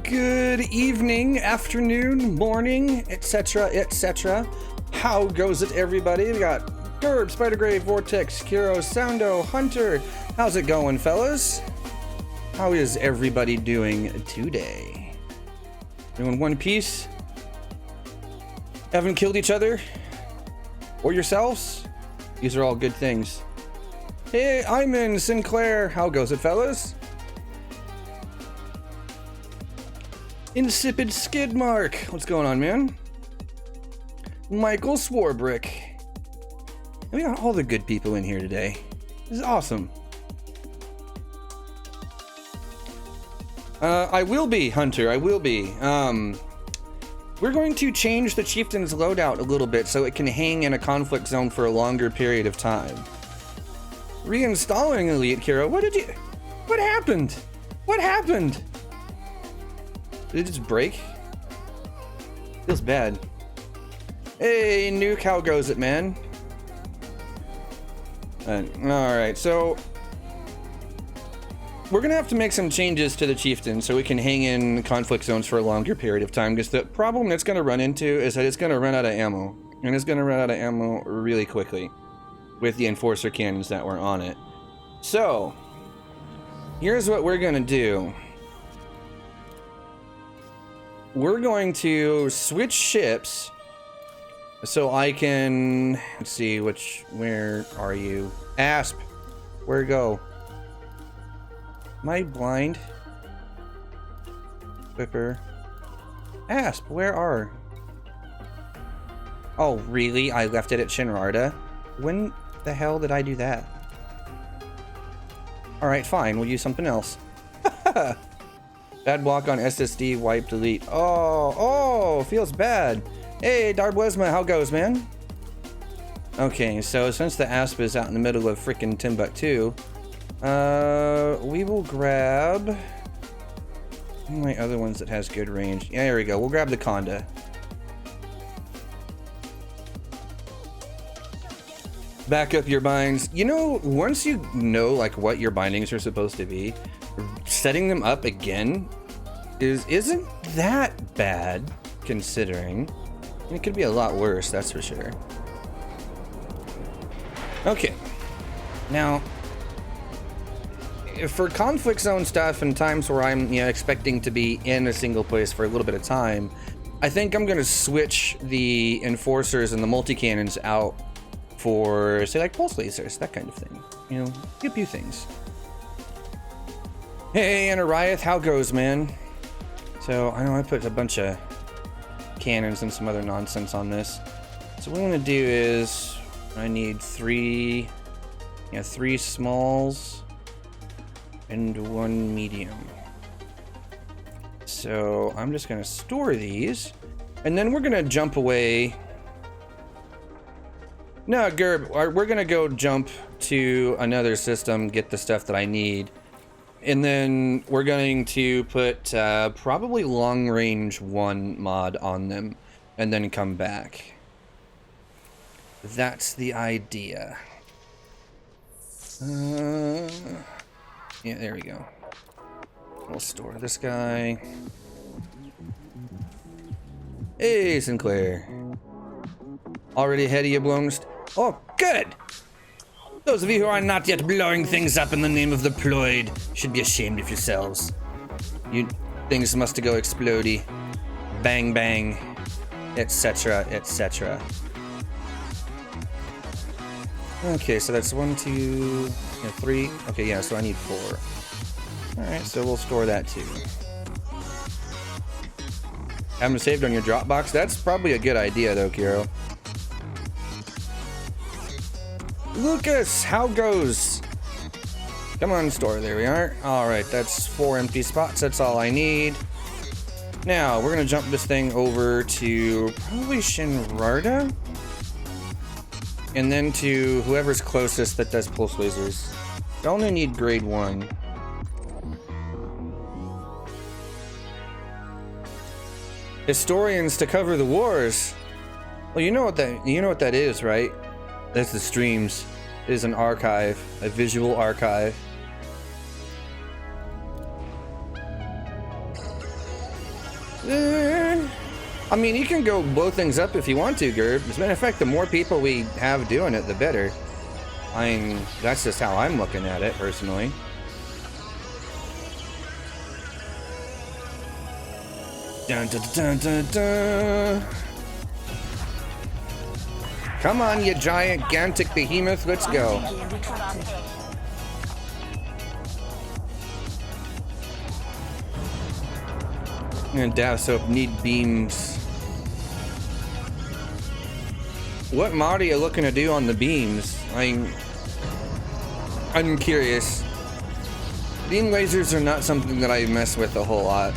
Good evening, afternoon, morning, etc., etc. How goes it, everybody? We got Gerb, Spider-Grave, Vortex, Kiro, Soundo, Hunter. How's it going, fellas? How is everybody doing today? Doing one piece? Haven't killed each other? Or yourselves? These are all good things. Hey, I'm in Sinclair. How goes it, fellas? Insipid Skidmark. What's going on, man? Michael Swarbrick. We got all the good people in here today. This is awesome. I will be, Hunter. I will be. We're going to change the chieftain's loadout a little bit so it can hang in a conflict zone for a longer period of time. Reinstalling Elite Hero. What happened? What happened? Did it just break? Feels bad. Hey, Nuke, how goes it, man? Alright, so we're gonna have to make some changes to the chieftain so we can hang in conflict zones for a longer period of time, because the problem it's gonna run into is that it's gonna run out of ammo. And it's gonna run out of ammo really quickly with the enforcer cannons that were on it. So here's what we're gonna do. We're going to switch ships so I can, let's see, where are you? Asp, where go? Am I blind? Whipper. Asp, where are? Oh, really? I left it at Shinrarta? When the hell did I do that? Alright, fine, we'll use something else. Bad block on SSD, wipe, delete. Oh, feels bad. Hey, Darbwesma, how goes, man? Okay, so since the Asp is out in the middle of frickin' Timbuktu, we will grab one of my other ones that has good range. Yeah, there we go. We'll grab the Conda. Back up your binds. You know, once you know like what your bindings are supposed to be, setting them up again isn't that bad, considering. It could be a lot worse, that's for sure. Okay, now for conflict zone stuff and times where I'm expecting to be in a single place for a little bit of time, I think I'm gonna switch the enforcers and the multi-cannons out for, say, like pulse lasers, that kind of thing. You know, pew pew things. Hey, Anariath, how goes, man? So I know I put a bunch of cannons and some other nonsense on this. So what I'm gonna do is I need three smalls and one medium. So I'm just gonna store these, and then we're gonna jump away. No, Gerb, we're gonna go jump to another system, get the stuff that I need. And then we're going to put probably long range 1 mod on them and then come back. That's the idea. Yeah, there we go. We'll store this guy. Hey, Sinclair. Already ahead of you, Blomst? Oh, good! Those of you who are not yet blowing things up in the name of the Ploid should be ashamed of yourselves. You things must go explodey. Bang bang. Etc. etc. Okay, so that's 1, 2, 3. Okay, yeah, so I need 4. Alright, so we'll store that too. Have them saved on your Dropbox? That's probably a good idea though, Kiro. Lucas, how goes? Come on, store. There we are. All right, that's 4 empty spots. That's all I need. Now, we're going to jump this thing over to probably Shinrarta. And then to whoever's closest that does pulse lasers. I only need grade 1. Historians to cover the wars. Well, you know what that is, right? That's the streams. It is an archive, a visual archive. I mean, you can go blow things up if you want to, Gerb. As a matter of fact, the more people we have doing it, the better. I mean, that's just how I'm looking at it, personally. Dun, dun, dun, dun, dun. Come on, you gigantic behemoth, let's go. And Davsoap need beams. What mod are you looking to do on the beams? I'm curious. Beam lasers are not something that I mess with a whole lot.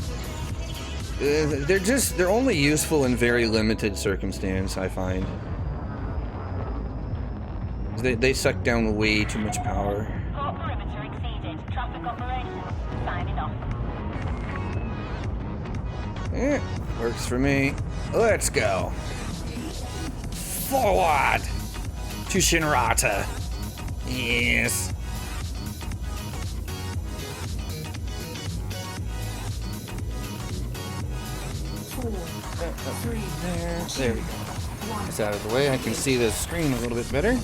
They're only useful in very limited circumstance, I find. They suck down way too much power. Port perimeter exceeded. Traffic operations. Signing off. Works for me. Let's go. Forward to Shinrata. Yes. There we go. It's out of the way. I can see the screen a little bit better.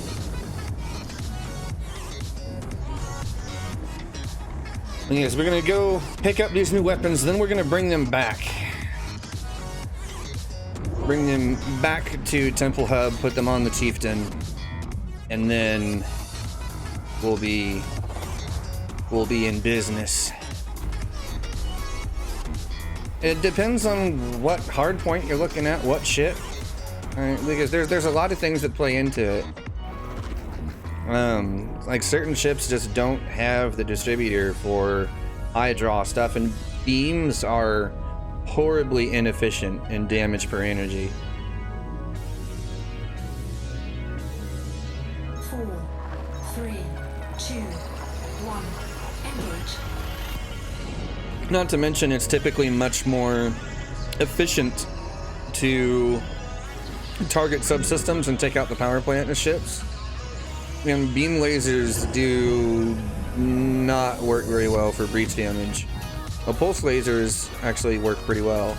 Yes, we're gonna go pick up these new weapons, then we're gonna bring them back. Bring them back to Temple Hub, put them on the chieftain, and then we'll be in business. It depends on what hard point you're looking at, what ship. Because there's a lot of things that play into it. Like certain ships just don't have the distributor for high draw stuff, and beams are horribly inefficient in damage per energy. 4, 3, 2, 1, engage. Not to mention, it's typically much more efficient to target subsystems and take out the power plant of ships. And beam lasers do not work very well for breach damage. Well, pulse lasers actually work pretty well.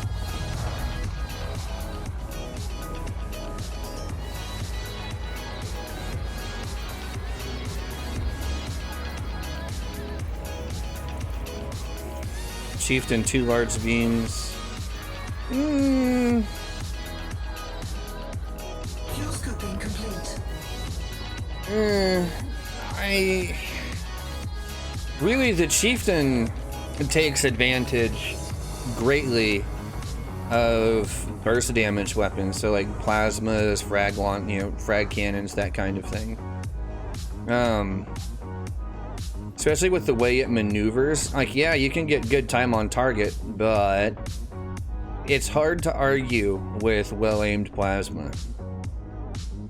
Chieftain, 2 large beams. Fuel scooping complete. Really, the chieftain takes advantage greatly of burst damage weapons, so like plasmas, frag cannons, that kind of thing. Especially with the way it maneuvers. Like, yeah, you can get good time on target, but it's hard to argue with well-aimed plasma.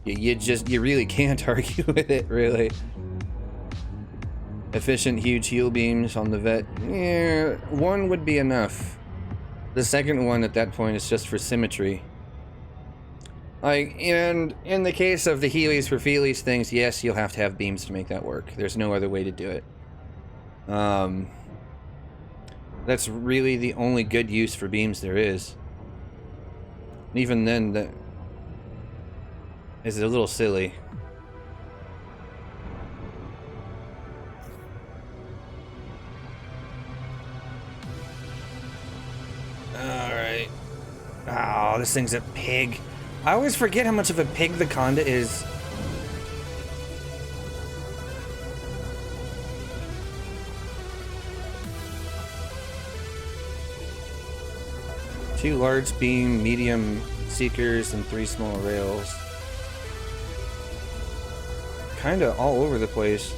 You really can't argue with it, really. Efficient, huge heal beams on the vet. Yeah, 1 would be enough. The second one at that point is just for symmetry. Like, and in the case of the Heelys for Feelies things, yes, you'll have to have beams to make that work. There's no other way to do it. That's really the only good use for beams there is. Even then, that is a little silly. Alright. Oh, this thing's a pig. I always forget how much of a pig the Conda is. Two large beam, medium seekers, and 3 small rails. Kinda all over the place.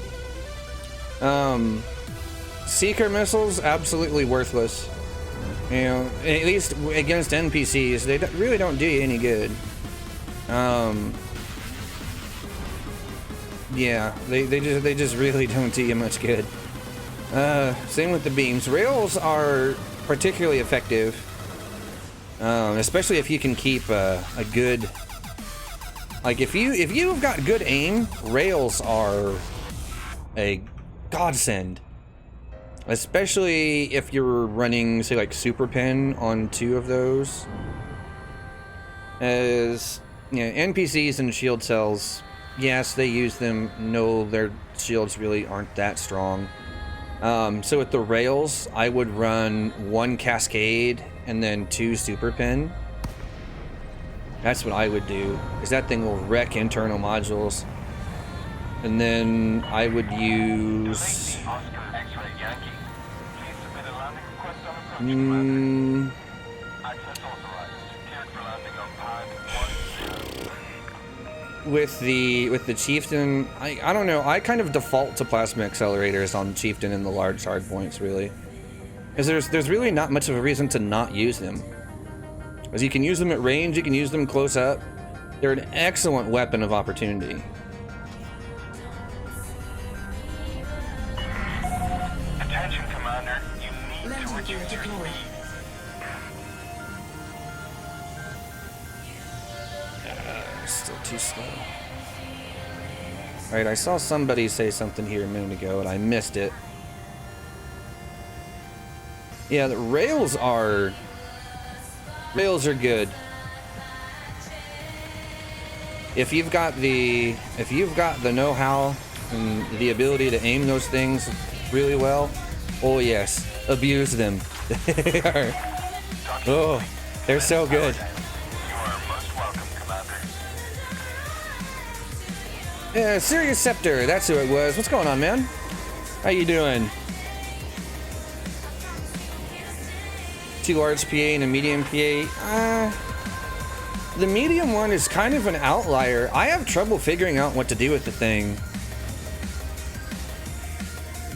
Seeker missiles, absolutely worthless. You know, at least against NPCs, they really don't do you any good. Yeah, they just really don't do you much good. Same with the beams. Rails are particularly effective, especially if you can keep a good. Like if you've got good aim, rails are a godsend. especially if you're running, say, like super pen on 2 of those. As NPCs and shield cells, yes, they use them. No, their shields really aren't that strong. So with the rails, I would run 1 cascade and then 2 super pen. That's what I would do, because that thing will wreck internal modules. And then I would use... With the chieftain, I don't know, I kind of default to plasma accelerators on chieftain and the large hard points, really. Because there's really not much of a reason to not use them. Because you can use them at range, you can use them close up. They're an excellent weapon of opportunity. Attention, Commander. You need to reduce your speed. Still too slow. Alright, I saw somebody say something here a minute ago and I missed it. Yeah, the rails are good. If you've got the know-how and the ability to aim those things really well, oh yes, abuse them. Oh, they're so good. Yeah, Sirius Scepter, that's who it was. What's going on, man? How you doing? 2 large PA and a medium PA. The medium one is kind of an outlier. I have trouble figuring out what to do with the thing.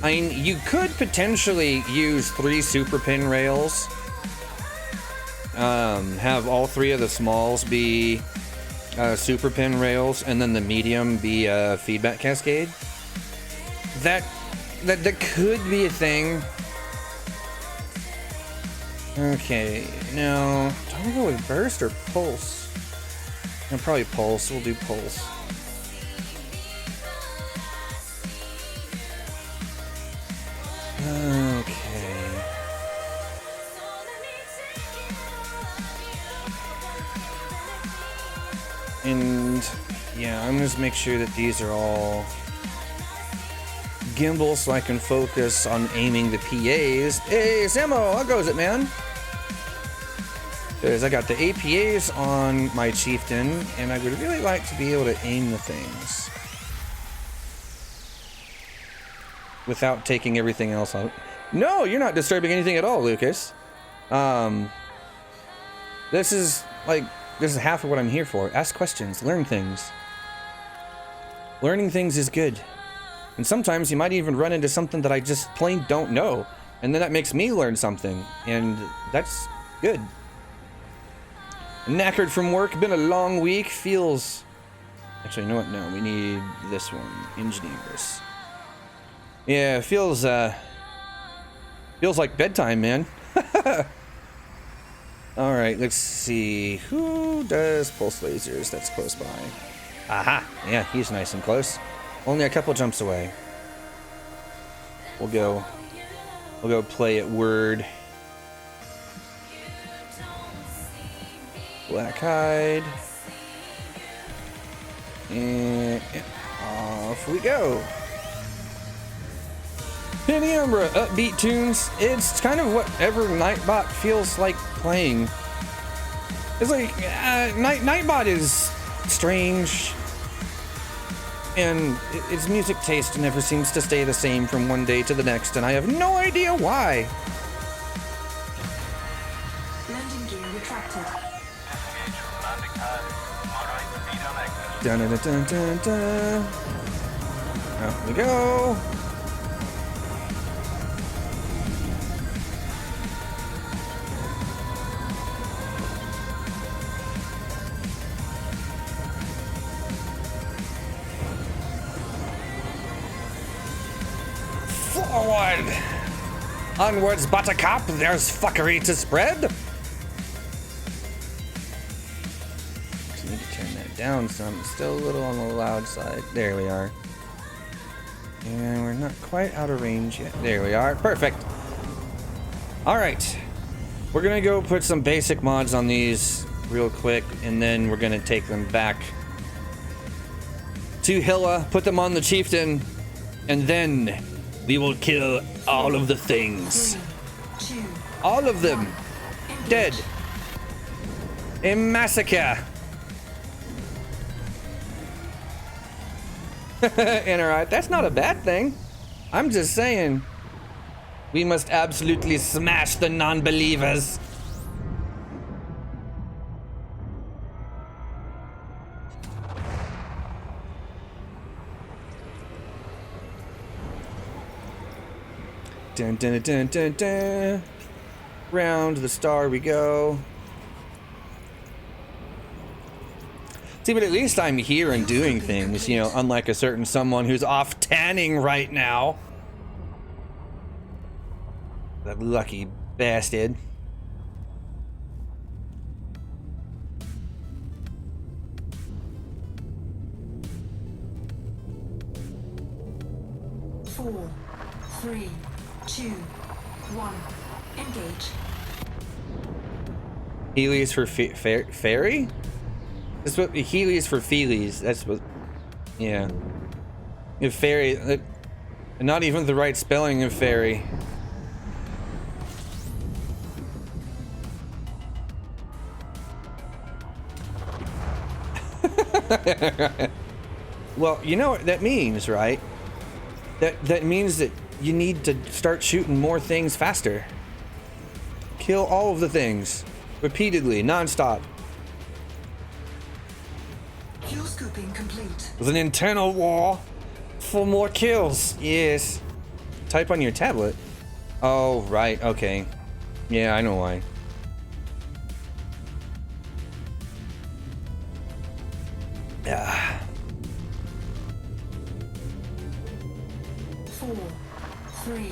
I mean, you could potentially use 3 super pin rails. Have all 3 of the smalls be super pin rails, and then the medium be a feedback cascade. That could be a thing. Okay, now do I go with burst or pulse? No, probably pulse. We'll do pulse. Okay. And yeah, I'm just make sure that these are all gimbal so I can focus on aiming the PAs. Hey, Samo, how goes it, man? Because I got the APAs on my chieftain, and I would really like to be able to aim the things without taking everything else out. No, you're not disturbing anything at all, Lucas. This is half of what I'm here for. Ask questions, learn things. Learning things is good. And sometimes you might even run into something that I just plain don't know. And then that makes me learn something. And that's good. Knackered from work, been a long week, feels... Actually, you know what? No, we need this one. Engineers. Yeah, it feels like bedtime, man. Alright, let's see. Who does pulse lasers that's close by? Aha! Yeah, he's nice and close. Only a couple jumps away. We'll go play at Word. Black hide. And off we go. Penumbra, upbeat tunes. It's kind of whatever Nightbot feels like playing. It's like, Nightbot is strange. And its music taste never seems to stay the same from one day to the next, and I have no idea why. Landing gear retracted. Dun dun dun dun dun. Out we go. Forward! Onwards, Buttercup, there's fuckery to spread! Just need to turn that down some. It's still a little on the loud side. There we are. And we're not quite out of range yet. There we are. Perfect. All right. We're going to go put some basic mods on these real quick, and then we're going to take them back to Hilla, put them on the chieftain, and then we will kill all of the things. 3, 2, All of them. Dead. A massacre. And alright, that's not a bad thing. I'm just saying, we must absolutely smash the non-believers. Dun dun dun dun dun. Round the star we go. See, but at least I'm here and doing things, you know, unlike a certain someone who's off tanning right now. That lucky bastard. Four, 3, 2, 1. Engage. Heelys for fairy? That's what Heelys for feelies. That's what. Yeah. If fairy, not even the right spelling of fairy. Well, you know what that means, right? That means that you need to start shooting more things faster. Kill all of the things repeatedly, non-stop. Fuel scooping complete. With an internal war for more kills. Yes. Type on your tablet. Oh, right. Okay. Yeah, I know why. Ah. 4, 3,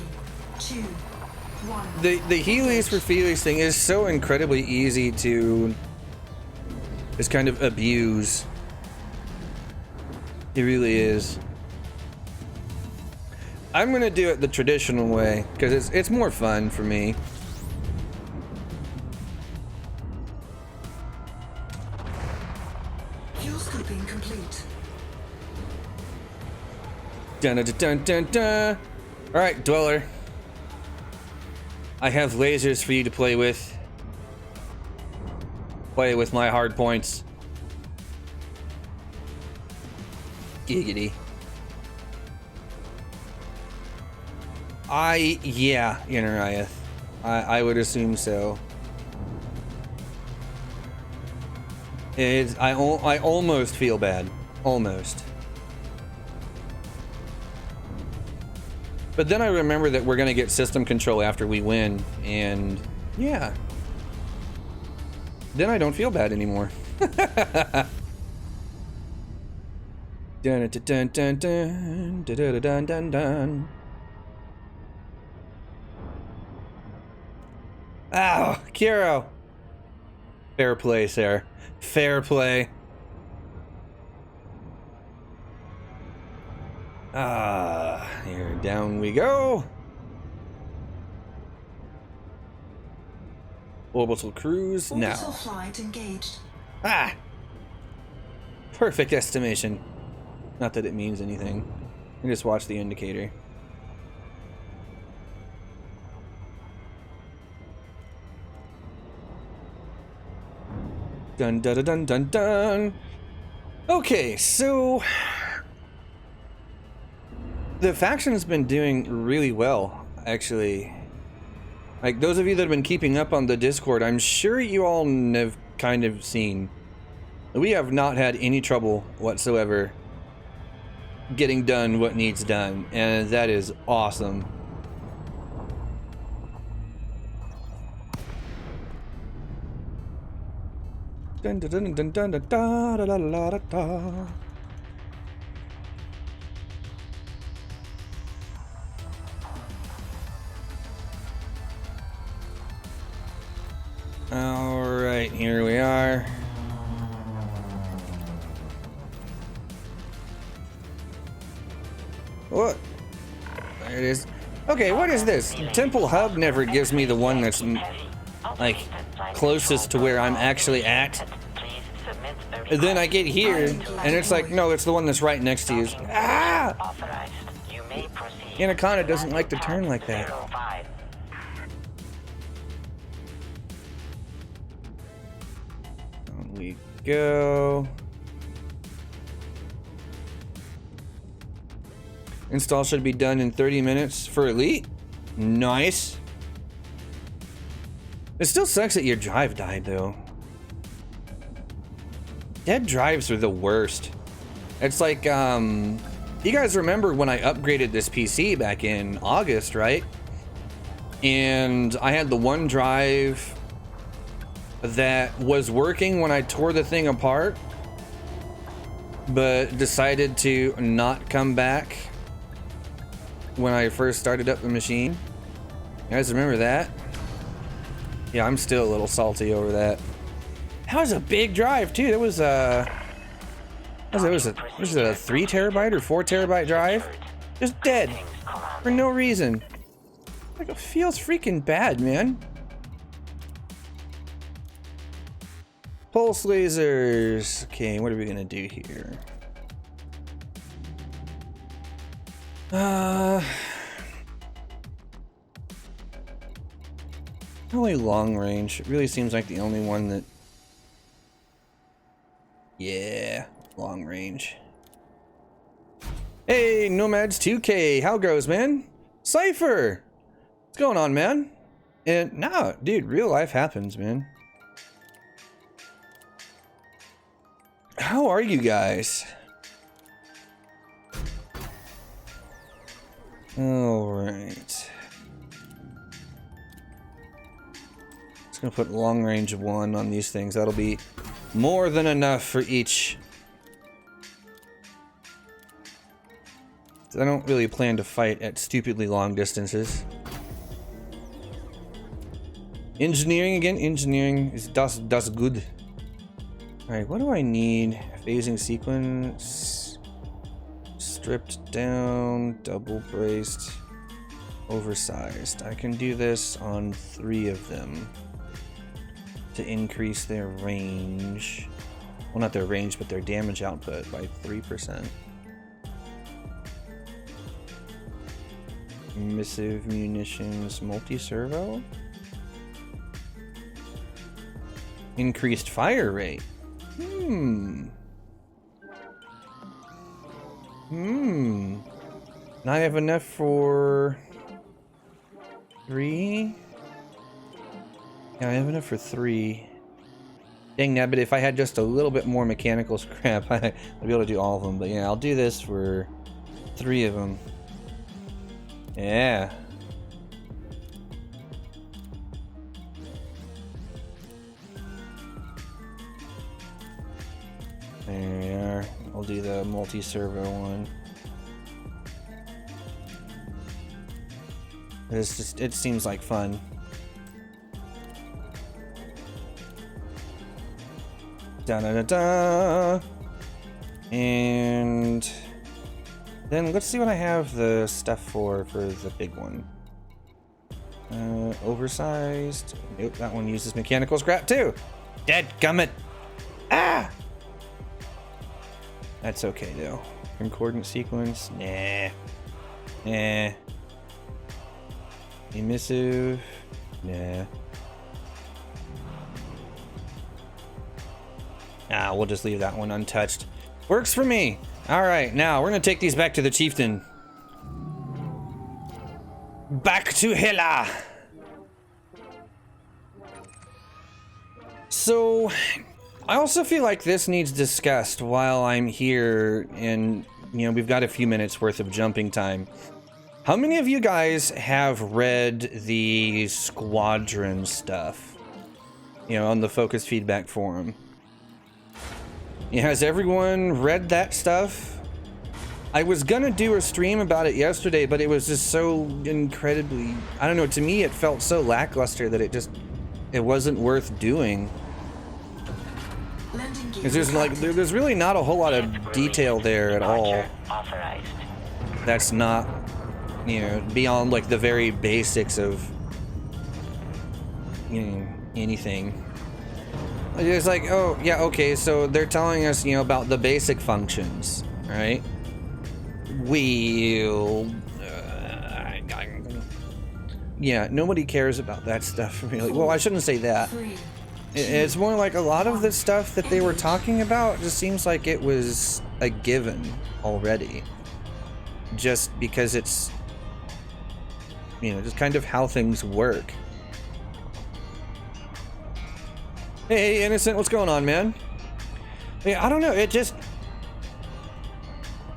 2, 1. The Heelys for feelies thing is so incredibly easy to just kind of abuse. It really is. I'm gonna do it the traditional way because it's more fun for me. Fuel scooping complete. Dun dun dun dun dun. All right, Dweller. I have lasers for you to play with. Play with my hard points. Giggity. Yeah, Inariath. I would assume so. I almost feel bad. Almost. But then I remember that we're gonna get system control after we win, and yeah. Then I don't feel bad anymore. Dun dun dun dun dun dun dun dun dun. Ow, Kiro. Fair play, sir. Fair play. Here, down we go. Orbital cruise now. Orbital flight engaged. Ah! Perfect estimation. Not that it means anything. I just watch the indicator. Dun dun dun dun dun dun. Okay, so the faction's been doing really well, actually. Like, those of you that have been keeping up on the Discord, I'm sure you all have kind of seen. We have not had any trouble whatsoever getting done what needs done, and that is awesome. Dun dun dun dun dun dun da da da da da da. All right, here we are. What? Okay, what is this? Temple Hub never gives me the one that's like closest to where I'm actually at. And then I get here and it's like, no, it's the one that's right next to you. Ah! Anaconda doesn't like to turn like that. On we go. Install should be done in 30 minutes for Elite. Nice. It still sucks that your drive died though. Dead drives are the worst. It's like, you guys remember when I upgraded this PC back in August, right? And I had the one drive that was working when I tore the thing apart, but decided to not come back when I first started up the machine. You guys remember that? Yeah, I'm still a little salty over that. That was a big drive too. That was a 3 terabyte or 4 terabyte drive? Just dead for no reason. Like, it feels freaking bad, man. Pulse lasers. Okay, what are we gonna do here? Probably long range. It really seems like the only one that. Yeah, long range. Hey, Nomads 2K, how goes, man? Cypher, what's going on, man? And no, dude, real life happens, man. How are you guys? All right. Just gonna put long range 1 on these things. That'll be more than enough for each. I don't really plan to fight at stupidly long distances. Engineering again. Engineering is das good. All right, what do I need? Phasing sequence. Stripped down, double braced, oversized. I can do this on 3 of them to increase their range. Well, not their range, but their damage output by 3%. Missive munitions, multi-servo. Increased fire rate. Now I have enough for 3. Yeah, I have enough for 3. Dang that, but if I had just a little bit more mechanical scrap, I'd be able to do all of them. But yeah, I'll do this for 3 of them. Yeah. There we are. I'll do the multi-servo one. It's just, it seems like fun. Da da da da. And then let's see what I have the stuff for the big one. Oversized. Nope, that one uses mechanical scrap too. Dadgummit. Ah! That's okay though. Concordant sequence. Nah. Nah. Emissive. Nah. Ah, we'll just leave that one untouched. Works for me. All right, now we're gonna take these back to the chieftain. Back to Hela. So, I also feel like this needs discussed while I'm here, and you know, we've got a few minutes worth of jumping time. How many of you guys have read the squadron stuff? You know, on the Focus Feedback forum. Yeah, has everyone read that stuff? I was gonna do a stream about it yesterday, but it was just so incredibly, I don't know, to me it felt so lackluster that it wasn't worth doing. Because there's really not a whole lot of detail there at all. That's not you know, beyond like the very basics of, you know, anything. It's like, oh yeah, okay, so they're telling us, you know, about the basic functions, right? Yeah, nobody cares about that stuff really. Well, I shouldn't say that. It's more like a lot of the stuff that they were talking about just seems like it was a given already. Just because it's, you know, just kind of how things work. Hey, Innocent, what's going on, man? Yeah, I don't know, it just...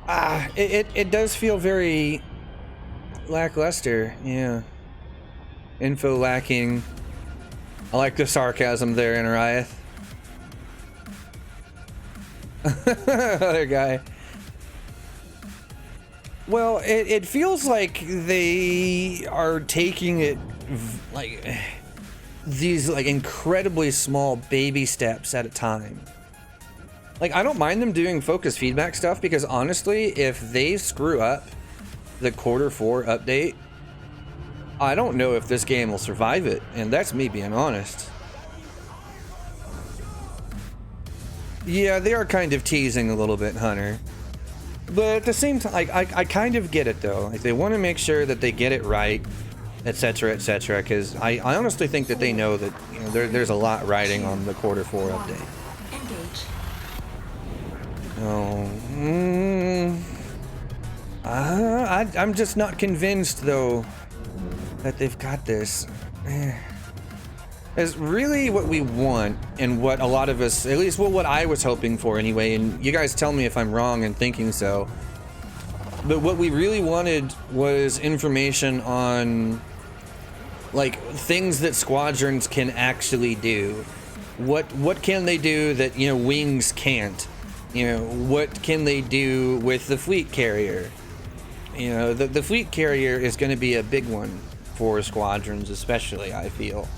it does feel very lackluster, yeah. Info lacking. I like the sarcasm there, Inariath. Other guy. Well, it feels like they are taking it like these like incredibly small baby steps at a time. Like, I don't mind them doing focus feedback stuff because honestly, if they screw up the Q4 update, I don't know if this game will survive it, and that's me being honest. Yeah, they are kind of teasing a little bit, Hunter. But at the same time, I kind of get it though. Like, they want to make sure that they get it right, etc., because I honestly think that they know that, you know, there's a lot riding on the Q4 update. Oh, I'm just not convinced though that they've got this. Is really what we want, and what a lot of us, at least what I was hoping for anyway, and you guys tell me if I'm wrong in thinking so, but what we really wanted was information on like things that squadrons can actually do. What can they do that, you know, wings can't? You know, what can they do with the fleet carrier? You know, the fleet carrier is going to be a big one for squadrons, especially, I feel.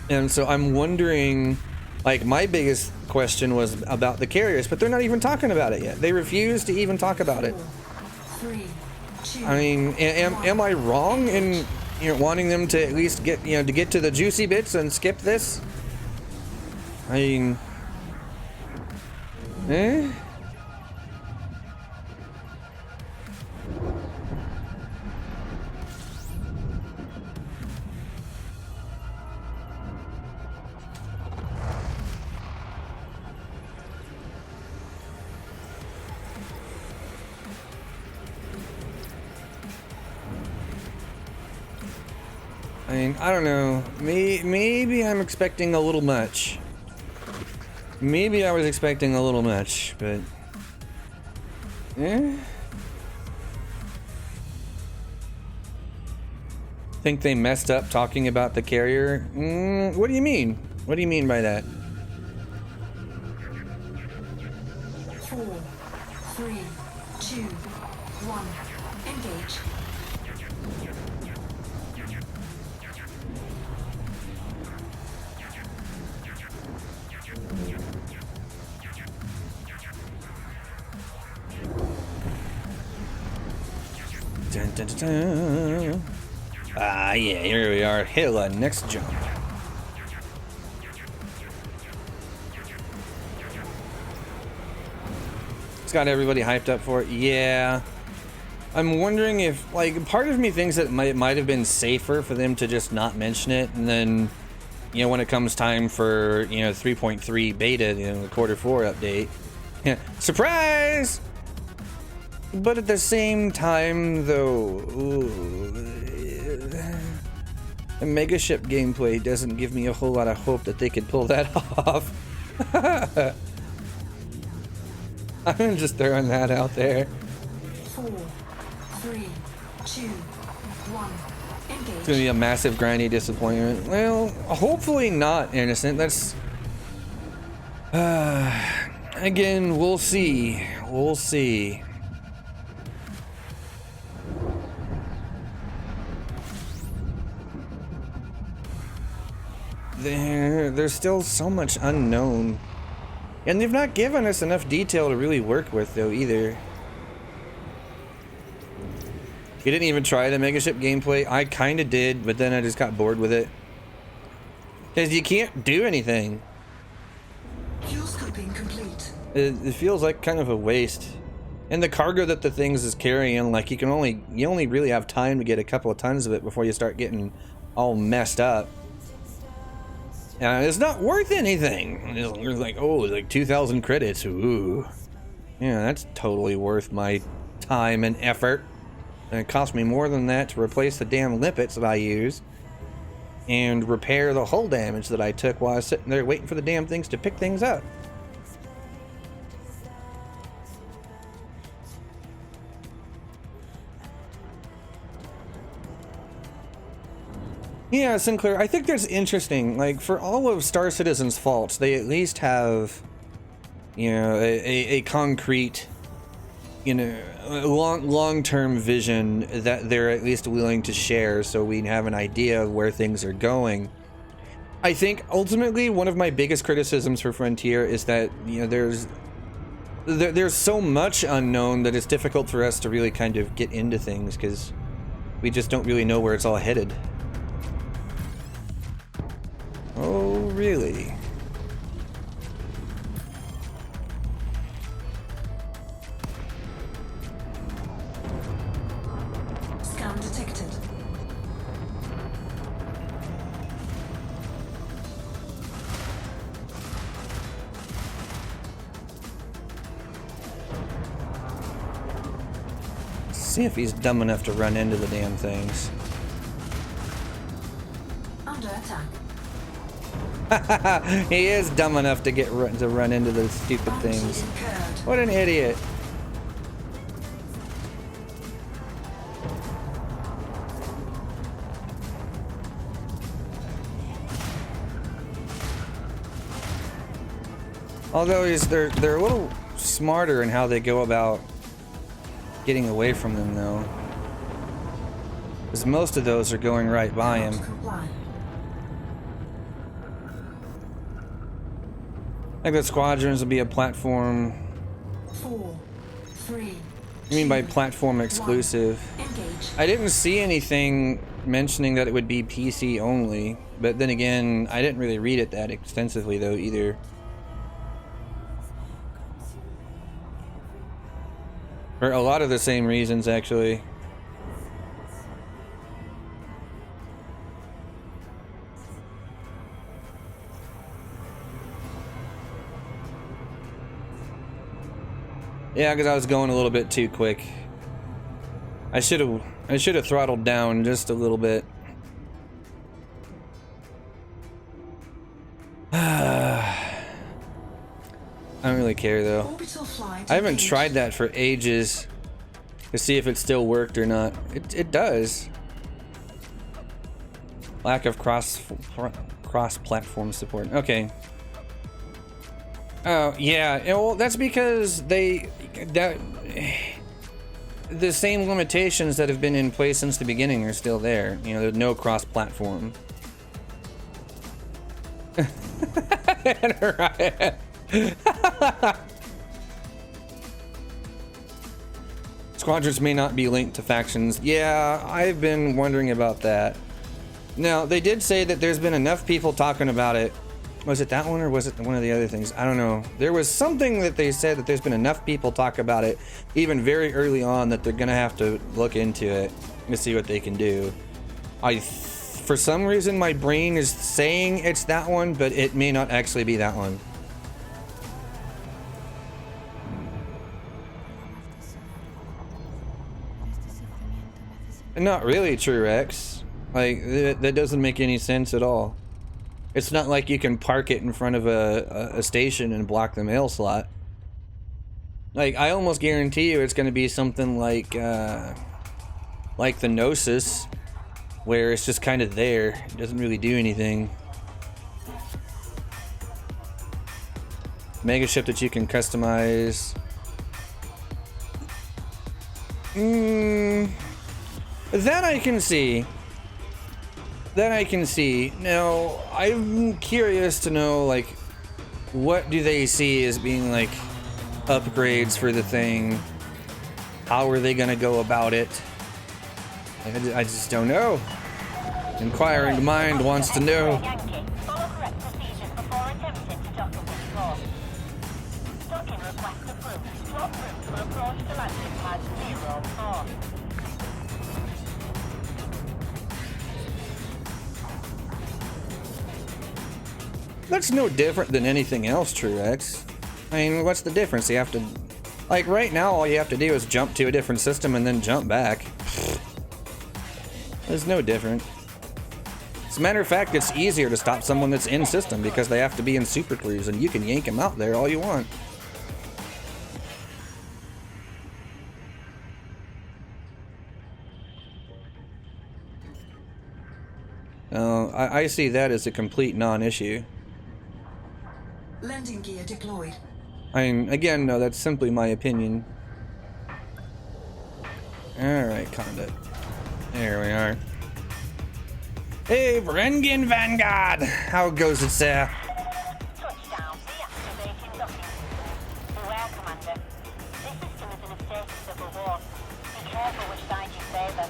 And so I'm wondering, like, my biggest question was about the carriers, but they're not even talking about it yet. They refuse to even talk about it. 3, 2, I mean, am I wrong in, you know, wanting them to at least get, you know, to get to the juicy bits and skip this? I mean, I don't know. Maybe I'm expecting a little much. Maybe I was expecting a little much, but... Think they messed up talking about the carrier? What do you mean? What do you mean by that? 4, 3, 2, 1. Engage. Dun, dun, dun, dun. Ah, yeah, here we are. Hilla, next jump. It's got everybody hyped up for it. Yeah. I'm wondering if, like, part of me thinks that it might have been safer for them to just not mention it, and then, you know, when it comes time for, you know, 3.3 beta, you know, the Q4 update, surprise! But at the same time, though, the Megaship gameplay doesn't give me a whole lot of hope that they could pull that off. I'm just throwing that out there. 4, 3, 2, 1. Engage. It's gonna be a massive grindy disappointment. Well, hopefully not, Innocent. That's... again, we'll see. We'll see. There's still so much unknown. And they've not given us enough detail to really work with, though, either. You didn't even try the Megaship gameplay? I kind of did, but then I just got bored with it. Because you can't do anything. Fuel scooping complete. It feels like kind of a waste. And the cargo that the things is carrying, like you only really have time to get a couple of tons of it before you start getting all messed up. And it's not worth anything. It's like, oh, like 2,000 credits. Ooh. Yeah, that's totally worth my time and effort. And it cost me more than that to replace the damn limpets that I use and repair the hull damage that I took while I was sitting there waiting for the damn things to pick things up. Yeah, Sinclair, I think that's interesting. Like, for all of Star Citizen's faults, they at least have, you know, a concrete, you know, long-term vision that they're at least willing to share, so we have an idea of where things are going. I think ultimately one of my biggest criticisms for Frontier is that, you know, there's so much unknown that it's difficult for us to really kind of get into things because we just don't really know where it's all headed. Oh, really? Scan detected. See if he's dumb enough to run into the damn things. Under attack. He is dumb enough to run into those stupid things. What an idiot. Although they're a little smarter in how they go about getting away from them, though, because most of those are going right by him. I think the squadrons will be a platform. 4, 3. I mean by platform exclusive. Engage. I didn't see anything mentioning that it would be PC only, but then again, I didn't really read it that extensively though either. For a lot of the same reasons, actually. Yeah, because I was going a little bit too quick. I should have throttled down just a little bit. I don't really care though. Orbital flight I haven't engaged. tried that for ages to see if it still worked or not. It does. Lack of cross-platform support. Okay. Oh yeah, well that's because the same limitations that have been in place since the beginning are still there. You know, there's no cross-platform. Right. Squadrons may not be linked to factions. Yeah, I've been wondering about that. Now, they did say that there's been enough people talking about it. Was it that one or was it one of the other things? I don't know. There was something that they said that there's been enough people talk about it, even very early on, that they're gonna have to look into it to see what they can do. For some reason, my brain is saying it's that one, but it may not actually be that one. Not really, True Rex. Like, that doesn't make any sense at all. It's not like you can park it in front of a station and block the mail slot. Like, I almost guarantee you it's going to be something like the Gnosis, where it's just kind of there. It doesn't really do anything. Mega ship that you can customize. That I can see. That I can see. Now, I'm curious to know, like, what do they see as being, like, upgrades for the thing? How are they gonna go about it? I just don't know. Inquiring mind wants to know. Yankee, follow correct procedures before attempting to dock at this floor. Docking request approved. Swap route for approach to landing pad 04. That's no different than anything else, Truex. I mean, what's the difference? You have to... Like, right now, all you have to do is jump to a different system and then jump back. There's no different. As a matter of fact, it's easier to stop someone that's in system because they have to be in Super Cruise, and you can yank them out there all you want. I see that as a complete non-issue. Landing gear deployed. I mean, again, no, that's simply my opinion. Alright, Conduct. There we are. Hey, Brengen Vanguard! How goes it, sir? Touchdown, deactivating docking. Beware, Commander. This system is in a state of civil war. Be careful which side you favor.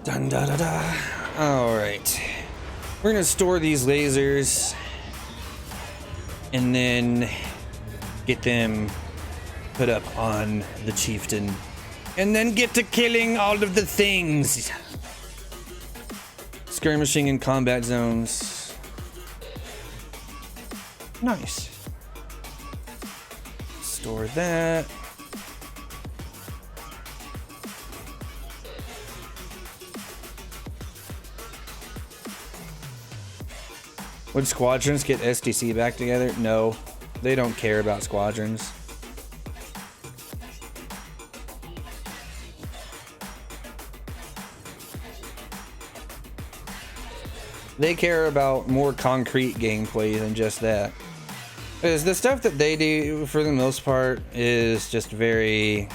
Dun da da da. Alright. We're gonna store these lasers and then get them put up on the chieftain. And then get to killing all of the things. Skirmishing in combat zones. Nice. Store that. Would squadrons get SDC back together? No, they don't care about squadrons. They care about more concrete gameplay than just that. Because the stuff that they do, for the most part, is just very...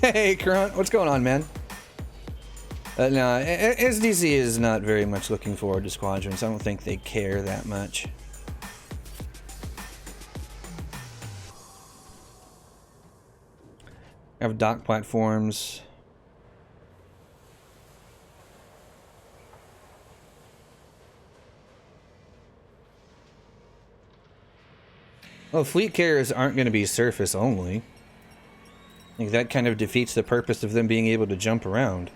Hey, Grunt, what's going on, man? No, SDC is not very much looking forward to squadrons. I don't think they care that much. I have dock platforms. Well, fleet carriers aren't going to be surface only. Like, that kind of defeats the purpose of them being able to jump around.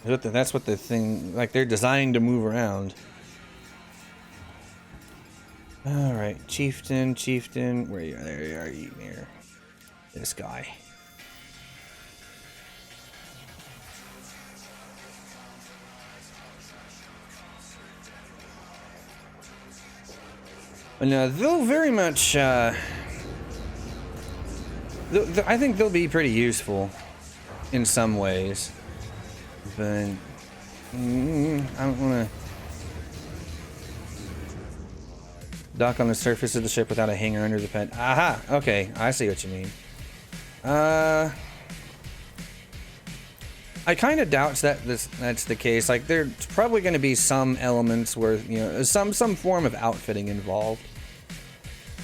That's what the thing, like, they're designed to move around. Alright, chieftain, where are you? There are you here. This guy. No, they'll very much, I think they'll be pretty useful in some ways. But I don't want to dock on the surface of the ship without a hangar under the pad. Aha! Okay, I see what you mean. I kind of doubt that's the case. Like, there's probably going to be some elements where, you know, some form of outfitting involved.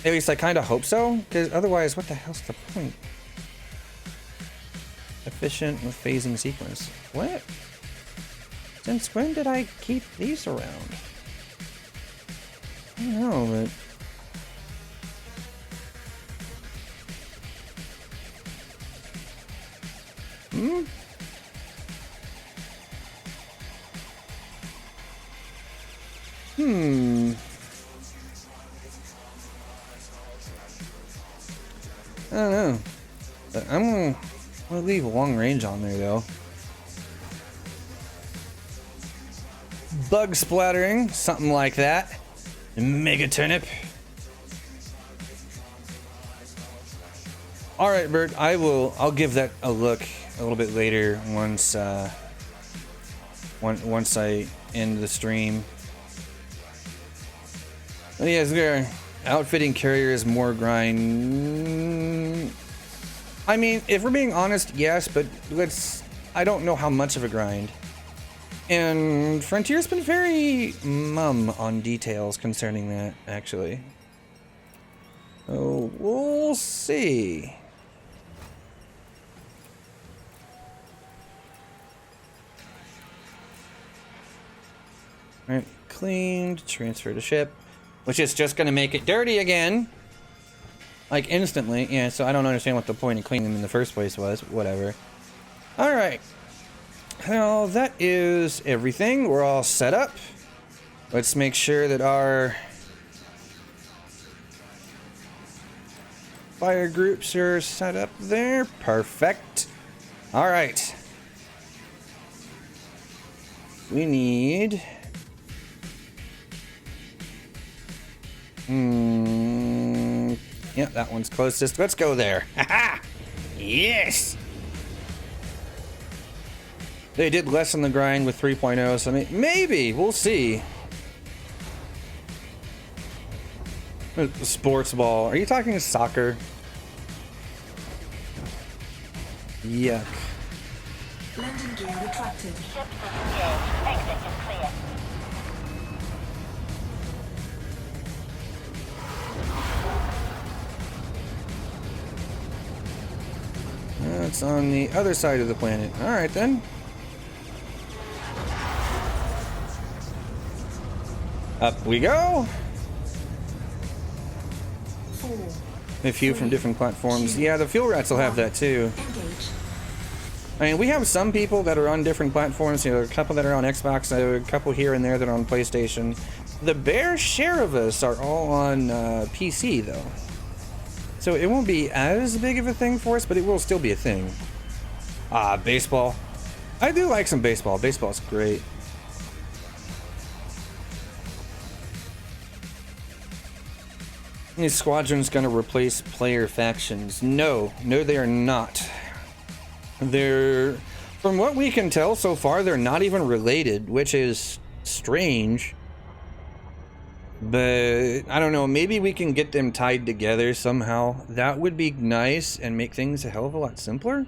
At least I kind of hope so, because otherwise, what the hell's the point? Efficient with phasing sequence. What? Since when did I keep these around? I don't know, but... I don't know. But I'm gonna leave long range on there though. Bug splattering, something like that. Mega turnip. All right, Bert. I'll give that a look a little bit later once I end the stream. But yes, we're outfitting carriers more grind. I mean, if we're being honest, yes, but I don't know how much of a grind. And Frontier's been very mum on details concerning that, actually. So we'll see. Alright, cleaned, transfer to ship, which is just gonna make it dirty again. Like instantly. Yeah, so I don't understand what the point of cleaning them in the first place was. Whatever. Alright. Well, that is everything. We're all set up. Let's make sure that our fire groups are set up there. Perfect. Alright. We need... yeah, that one's closest. Let's go there. Haha! Yes! They did lessen the grind with 3.0, so maybe. We'll see. Sports ball. Are you talking soccer? Yuck. Landing gear retracted. Ship disengaged. Exit is clear. That's on the other side of the planet. Alright then. Up we go. 4. A few from different platforms. Yeah, the fuel rats will have that too. Engage. I mean, we have some people that are on different platforms. You know, a couple that are on Xbox, a couple here and there that are on PlayStation. The bare share of us are all on PC though. So it won't be as big of a thing for us, but it will still be a thing. Ah, baseball. I do like some baseball. Baseball's great. These squadrons gonna replace player factions? No, they are not. They're, from what we can tell so far, they're not even related, which is strange. But I don't know, maybe we can get them tied together somehow. That would be nice and make things a hell of a lot simpler.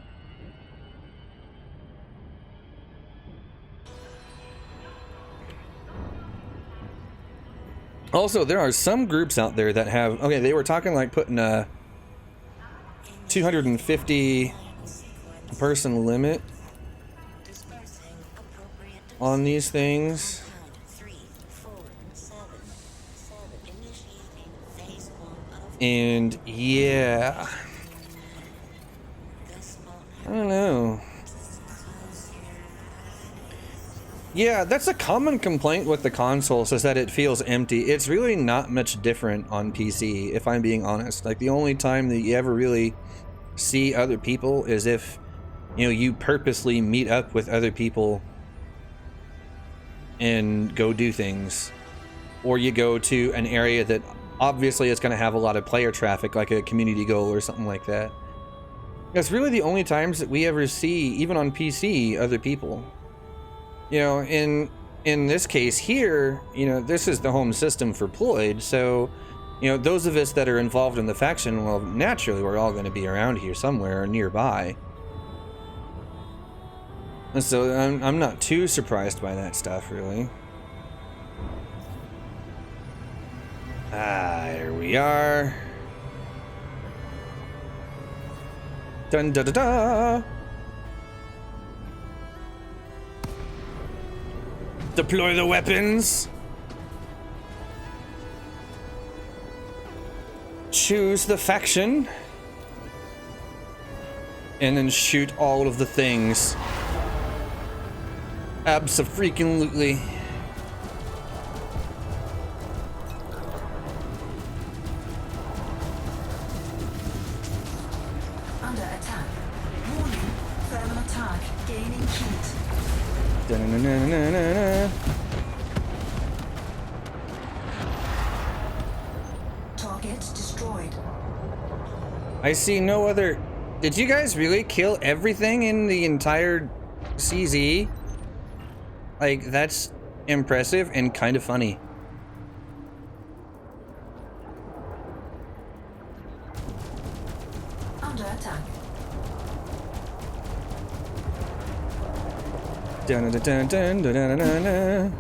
Also, there are some groups out there that have... Okay, they were talking like putting a 250 person limit on these things. And yeah, I don't know. Yeah, that's a common complaint with the consoles, is that it feels empty. It's really not much different on PC, if I'm being honest. Like, the only time that you ever really see other people is if, you know, you purposely meet up with other people and go do things. Or you go to an area that obviously it's going to have a lot of player traffic, like a community goal or something like that. That's really the only times that we ever see, even on PC, other people. You know, in this case here, you know, this is the home system for Ployd, so, you know, those of us that are involved in the faction, well, naturally we're all going to be around here somewhere nearby. And so I'm not too surprised by that stuff, really. Ah, here we are. Dun da da da. Deploy the weapons. Choose the faction. And then shoot all of the things. Abso-freaking-lutely. Under attack. Warning. Thermal attack. Gaining heat. Da-na-na-na-na-na. Target destroyed. I see no other... Did you guys really kill everything in the entire CZ? Like, that's impressive and kind of funny. Under attack. Dun-dun-dun-dun-dun-dun-dun-dun.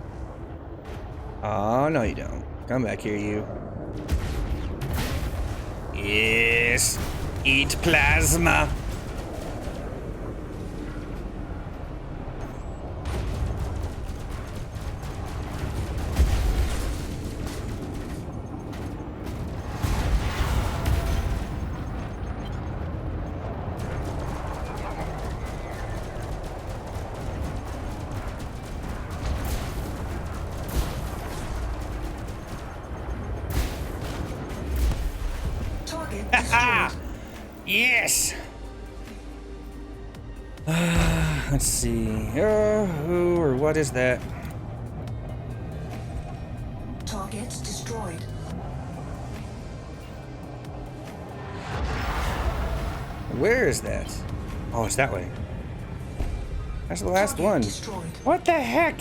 Oh, no you don't. Come back here, you. Yes. Eat plasma. Target Ah! destroyed. Yes. Let's see. Who or what is that? Target destroyed. Where is that? Oh, it's that way. That's the last Target one. destroyed. What the heck?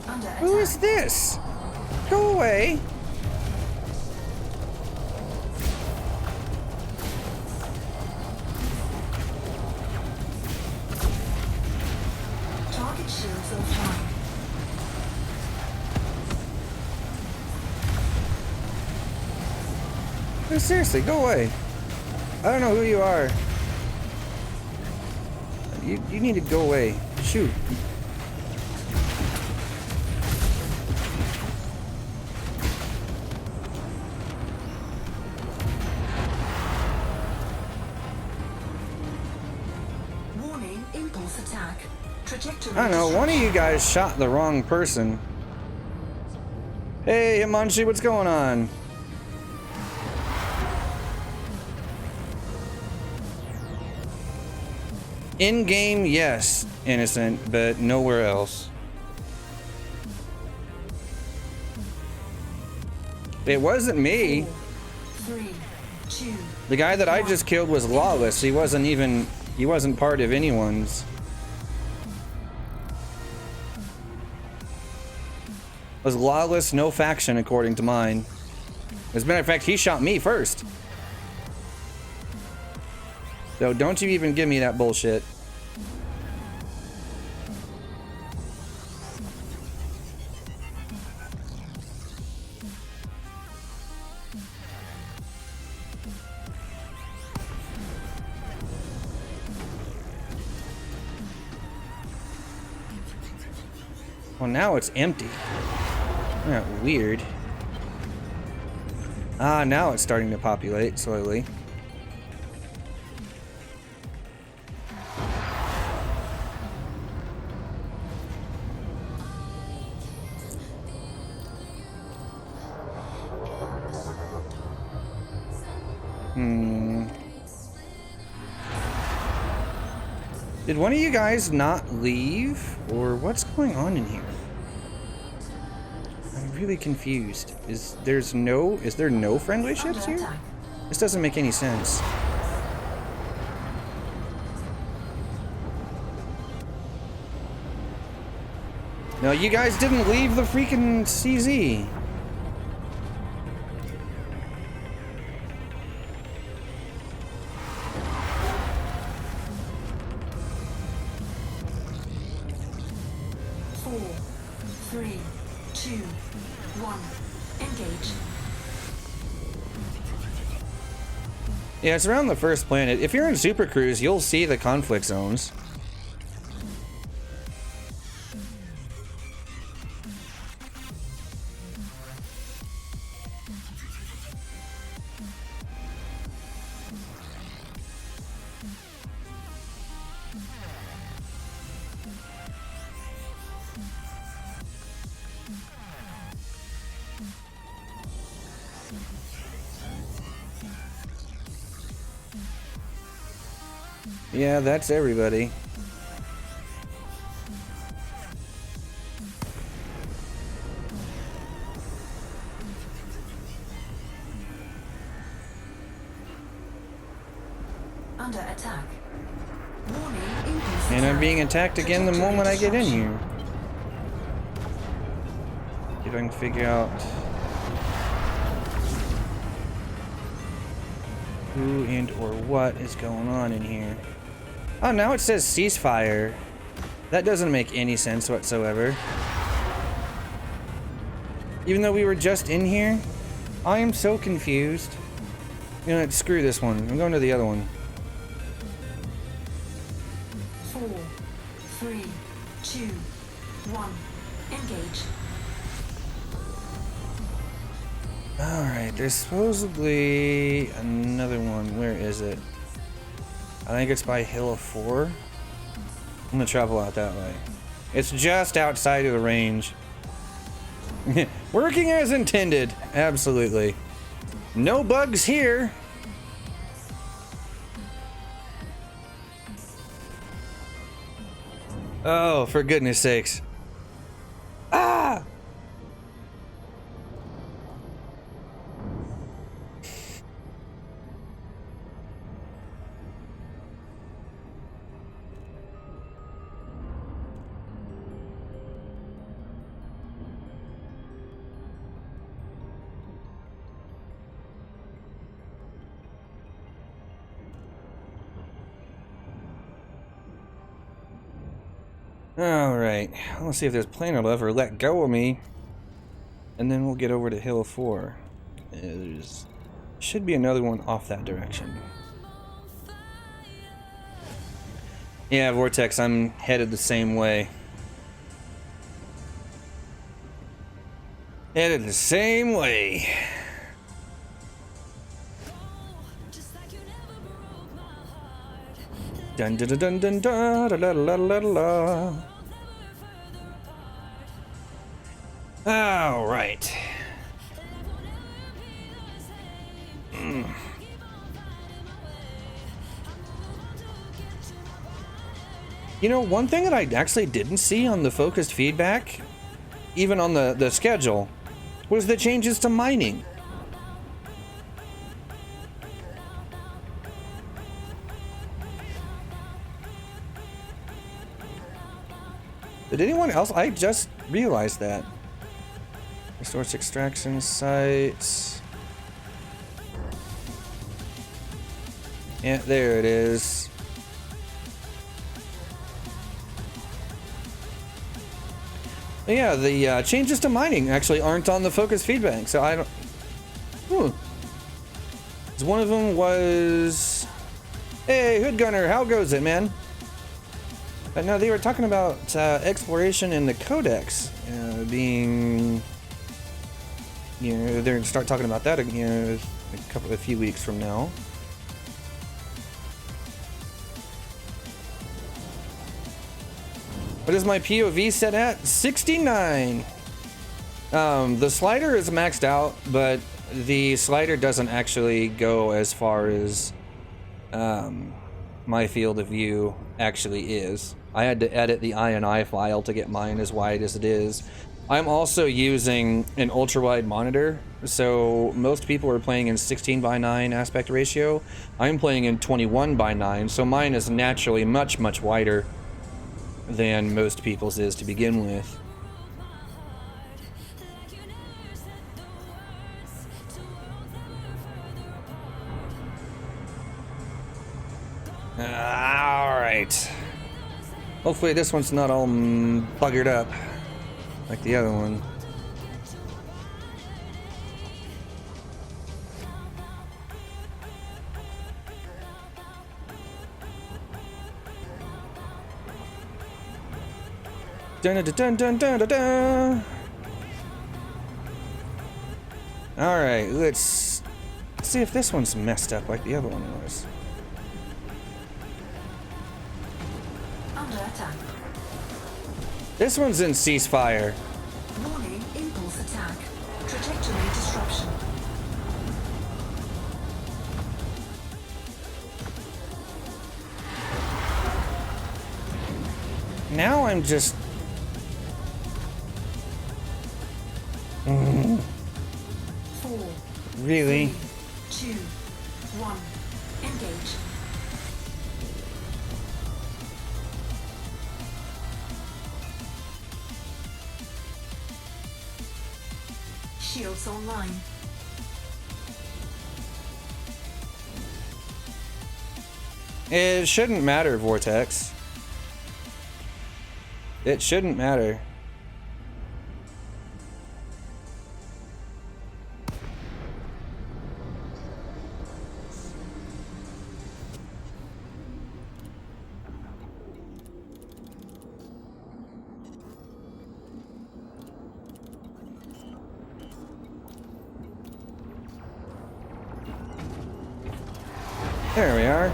Under attack. Who is this? Go away. Target shields offline. Seriously, go away. I don't know who you are. You need to go away. Shoot. Warning, impulse attack. Trajectory. I don't know, one of you guys shot the wrong person. Hey, Himanshi, what's going on? In-game, yes, innocent, but nowhere else. It wasn't me. 4, 3, 2. The guy that I just killed was lawless. He wasn't part of anyone's. Was lawless, no faction, according to mine. As a matter of fact, he shot me first. So don't you even give me that bullshit. Well, now it's empty. Isn't that weird? Ah, now it's starting to populate slowly. Did one of you guys not leave? Or what's going on in here? I'm really confused. Is there no friendly ships Under here? attack. This doesn't make any sense. No, you guys didn't leave the freaking CZ. Four, 3, 2, 1. Engage. Yeah, it's around the first planet. If you're in Super Cruise, you'll see the conflict zones. Yeah, that's everybody. Under attack. Warning, impulse And I'm attack. being attacked again the Trajectory moment I get in disruption. here. See if I can figure out who and or what is going on in here. Oh, now it says ceasefire. That doesn't make any sense whatsoever. Even though we were just in here? I am so confused. You know what? Screw this one. I'm going to the other one. 4, 3, 2, 1. Engage. Alright, there's supposedly another one. Where is it? I think it's by Hill of 4. I'm gonna travel out that way. It's just outside of the range. Working as intended. Absolutely. No bugs here. Oh, for goodness sakes. Ah! Alright, let's see if this plane will ever let go of me. And then we'll get over to Hill 4. There's should be another one off that direction. Yeah, Vortex, I'm headed the same way. Headed the same way. Dun dun dun dun dun da la la la la. All right. You know, one thing that I actually didn't see on the focused feedback, even on the schedule, was the changes to mining. Did anyone else? I just realized that. Resource extraction sites. Yeah, there it is. But yeah, the changes to mining actually aren't on the focus feedback, so I don't. 'Cause one of them was, "Hey, Hood Gunner, how goes it, man?" But no, they were talking about exploration in the codex being, you know, they're gonna start talking about that, you know, a few weeks from now. What is my POV set at? 69. The slider is maxed out, but the slider doesn't actually go as far as my field of view actually is. I had to edit the INI file to get mine as wide as it is. I'm also using an ultra-wide monitor, so most people are playing in 16:9 aspect ratio. I'm playing in 21:9, so mine is naturally much wider than most people's is to begin with. Alright. Hopefully this one's not all buggered up like the other one. Dun dun dun dun dun dun dun. All right, let's see if this one's messed up like the other one was. Under attack. This one's in ceasefire. Warning, impulse attack. Trajectory disruption. Now I'm just. 4, Really? 2, 1. Engage. Shields online. It shouldn't matter, Vortex. It shouldn't matter. There we are.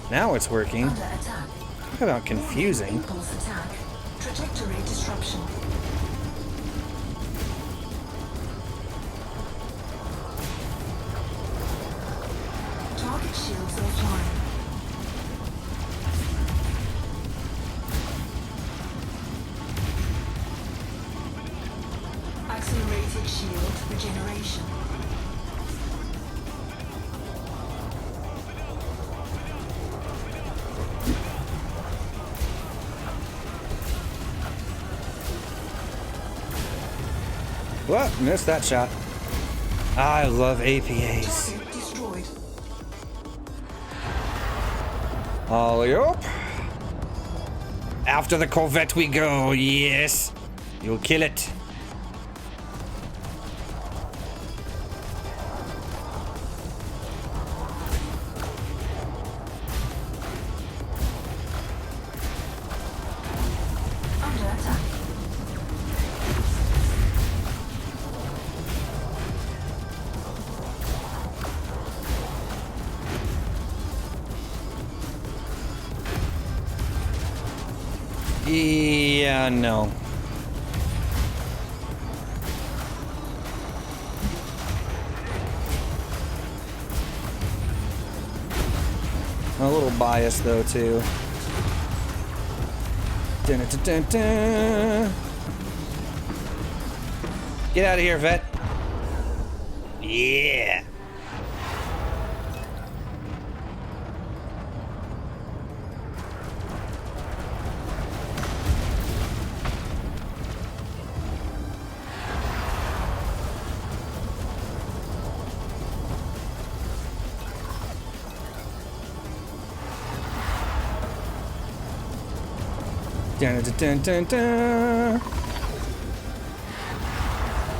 Now it's working. Under attack. Talk about confusing. Impulse attack. Trajectory disruption. Target shields offline. Accelerated shield regeneration. What? Missed that shot. I love APAs. Target destroyed. Ollie up. After the Corvette we go, yes. You'll kill it. Under attack. Yeah, no. I'm a little biased though too. Dun, dun, dun, dun. Get out of here, vet. Yeah. Dun, dun, dun, dun, dun.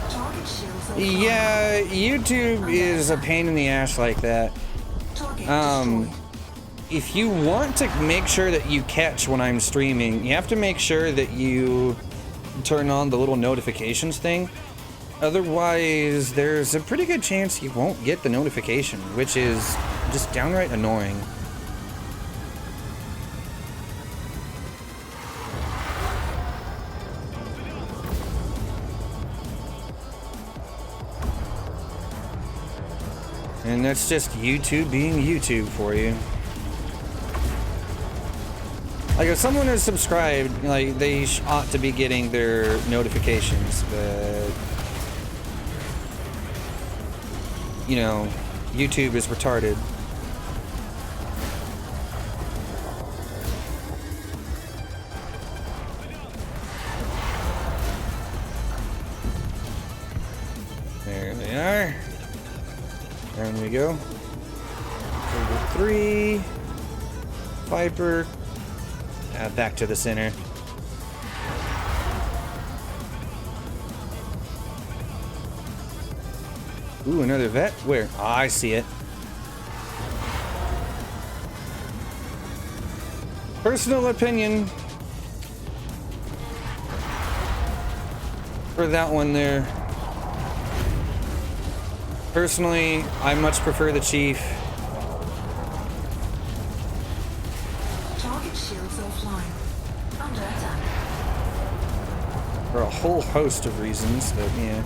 Target shields offline. Yeah, YouTube is a pain in the ass like that. Target Um, destroyed. If you want to make sure that you catch when I'm streaming, you have to make sure that you turn on the little notifications thing. Otherwise, there's a pretty good chance you won't get the notification, which is just downright annoying. And that's just YouTube being YouTube for you. Like, if someone is subscribed, like, they ought to be getting their notifications, but... you know, YouTube is retarded. There they are. There we go. Number 3. Viper. Back to the center. Ooh, another vet? Where? Oh, I see it. Personal opinion for that one there. Personally, I much prefer the Chief. Target shields offline. Under attack. For a whole host of reasons, but yeah.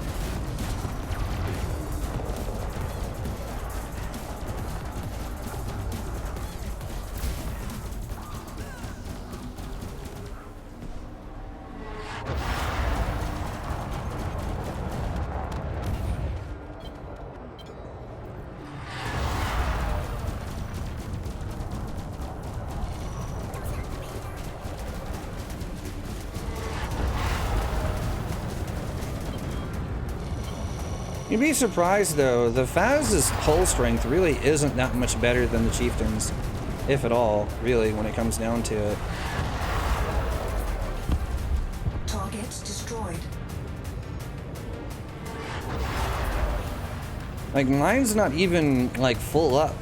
You'd be surprised though, the Faz's hull strength really isn't that much better than the Chieftain's, if at all, really, when it comes down to it. Target destroyed. Like, mine's not even, like, full up.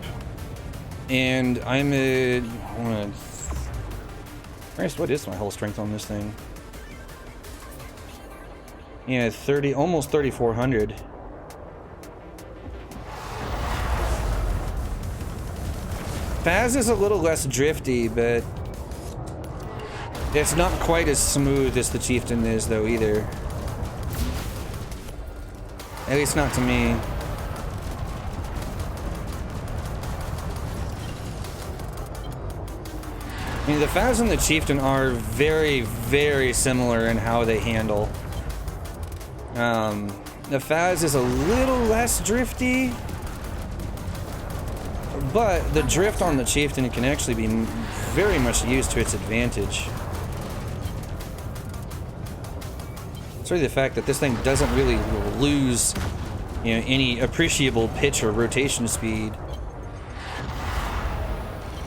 And I'm at... Christ, what is my hull strength on this thing? Yeah, 30, almost 3,400. Faz is a little less drifty, but it's not quite as smooth as the chieftain is, though, either. At least not to me. I mean, the Faz and the chieftain are very, very similar in how they handle. The Faz is a little less drifty, but the drift on the chieftain can actually be very much used to its advantage. It's really the fact that this thing doesn't really lose, you know, any appreciable pitch or rotation speed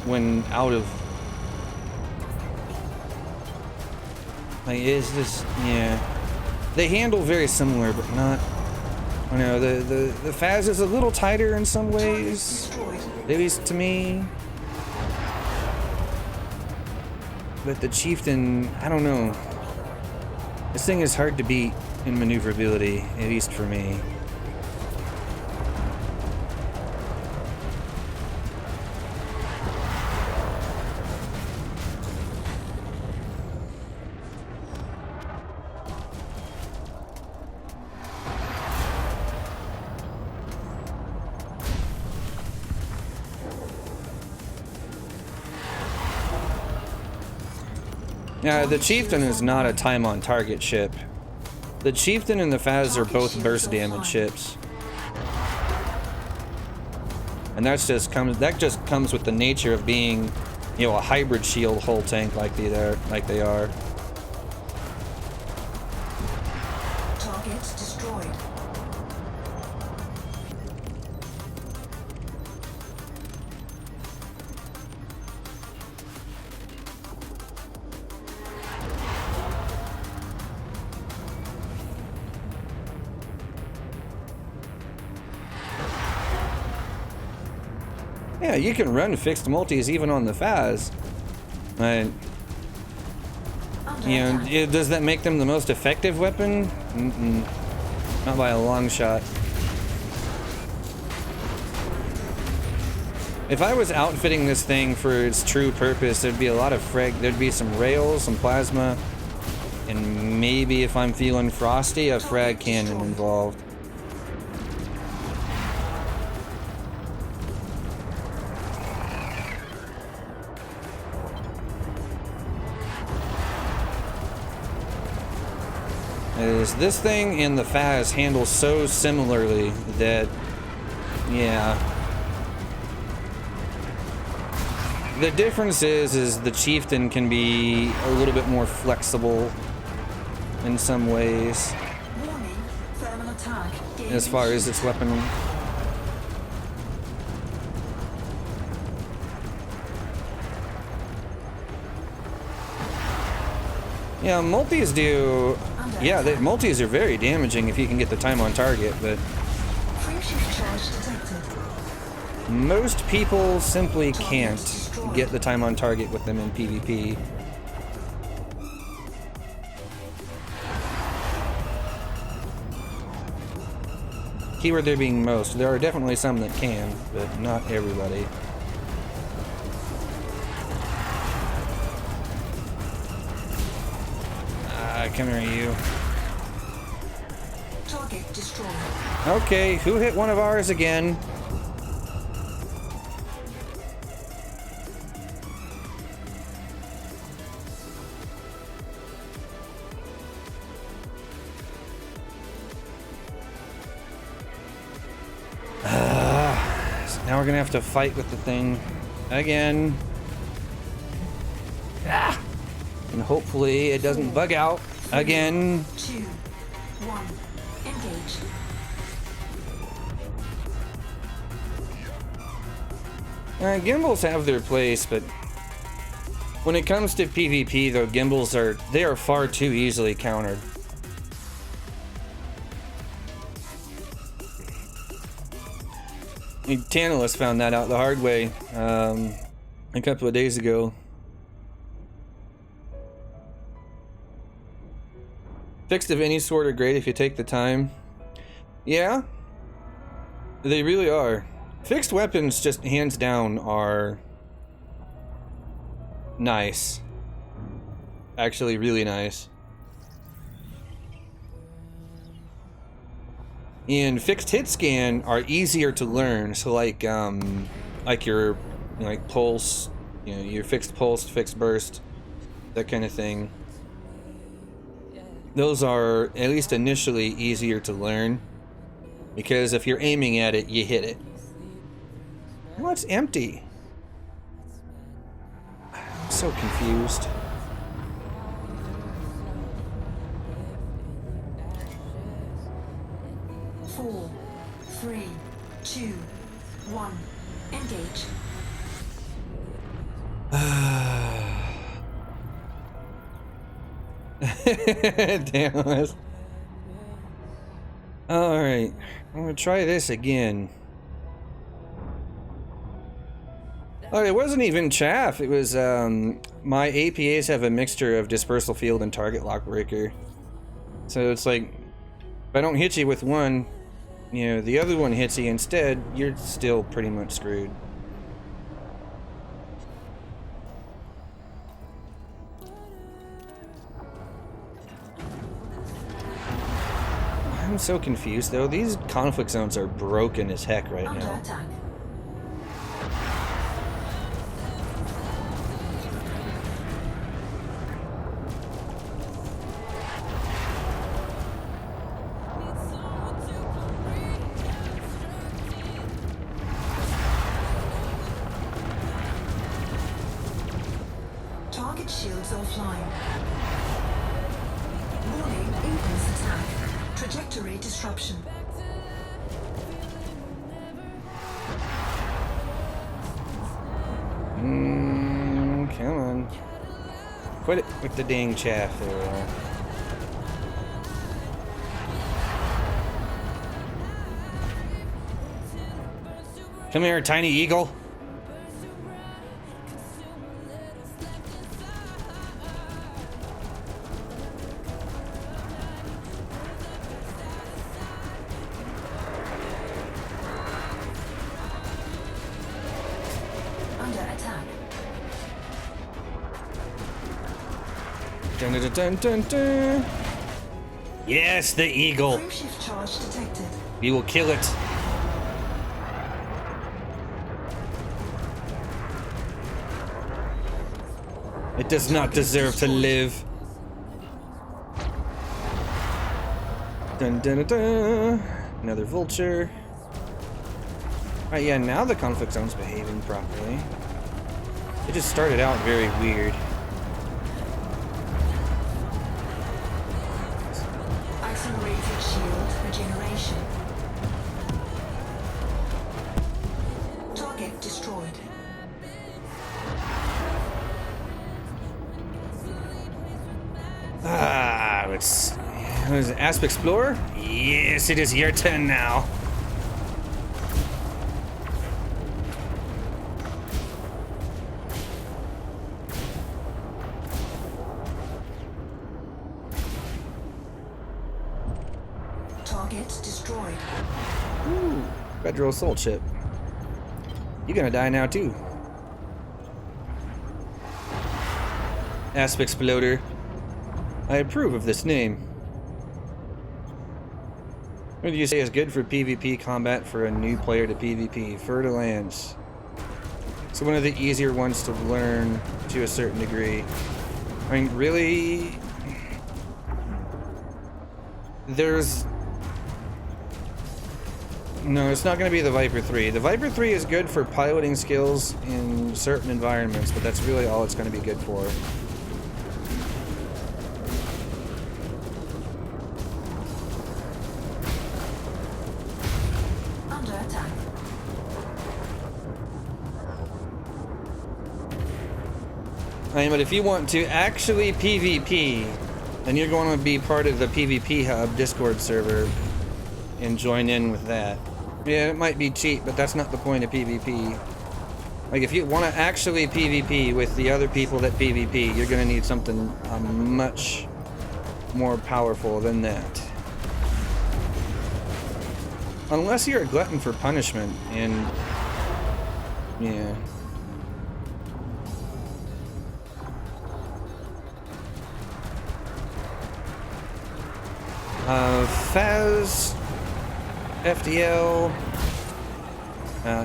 when out of. Like, is this, yeah. They handle very similar, but not. I know the Faz is a little tighter in some ways, at least to me. But the chieftain, I don't know. This thing is hard to beat in maneuverability, at least for me. The chieftain is not a time on target ship. The chieftain and the Faz are both burst damage ships. And that just comes with the nature of being, you know, a hybrid shield hull tank like they are. Targets destroyed. Yeah, you can run fixed multis even on the Faz. You know, does that make them the most effective weapon? Not by a long shot. If I was outfitting this thing for its true purpose, there'd be a lot of there'd be some rails, some plasma, and maybe if I'm feeling frosty, a frag cannon involved. This thing and the Faz handle so similarly that, yeah. The difference is the chieftain can be a little bit more flexible in some ways Warning, thermal attack. as far as its weaponry. Yeah, multis do. Yeah, multis are very damaging if you can get the time on target, but Free shift charge detected. most people simply can't get the time on target with them in PvP. Keyword there being most. There are definitely some that can, but not everybody. Come here, you. Target destroyed. Okay, who hit one of ours again? So now we're gonna have to fight with the thing again. And hopefully it doesn't bug out again. 2, 1, engage. Gimbals have their place, but when it comes to PvP, though, gimbals are far too easily countered. Tantalus found that out the hard way a couple of days ago. Fixed of any sort are great if you take the time. Yeah, they really are. Fixed weapons, just hands down, are nice. Actually, really nice. And fixed hit scan are easier to learn. So like your like pulse, you know, your fixed pulse, fixed burst, that kind of thing. Those are at least initially easier to learn because if you're aiming at it, you hit it. Oh, it's empty. I'm so confused. Four, three, two, one. Engage. Damn it. Alright, I'm gonna try this again. Oh, it wasn't even chaff. It was, my APAs have a mixture of dispersal field and target lock breaker. So it's like, if I don't hit you with one, you know, the other one hits you instead, you're still pretty much screwed. I'm so confused though. These conflict zones are broken as heck right Under now. attack. Target shields offline. Warning, impulse attack. Trajectory disruption. Come on. Quit it with the dang chaff there. Come here, tiny eagle. Under attack. Dun, dun, dun, dun, dun. Yes, the eagle. Frame shift charge detected. We will kill it. It does not deserve to live. Dun, dun, dun, dun. Another vulture. Alright, yeah, now the conflict zone's behaving properly. It just started out very weird. Accelerated shield regeneration. Target destroyed. Ah, it's... What is it, Asp Explorer? Yes, it is your turn now. Target destroyed. Ooh, Federal Assault Ship. You're gonna die now too. Asp Exploder. I approve of this name. What do you say is good for PvP combat for a new player to PvP? Fer-de-Lance. It's one of the easier ones to learn to a certain degree. I mean, really... There's... No, it's not going to be the Viper 3. The Viper 3 is good for piloting skills in certain environments, but that's really all it's going to be good for. Under attack. I mean, but if you want to actually PvP, then you're going to be part of the PvP Hub Discord server and join in with that. Yeah, it might be cheap, but that's not the point of PvP. Like, if you want to actually PvP with the other people that PvP, you're going to need something much more powerful than that. Unless you're a glutton for punishment, and... yeah. Faz, FDL,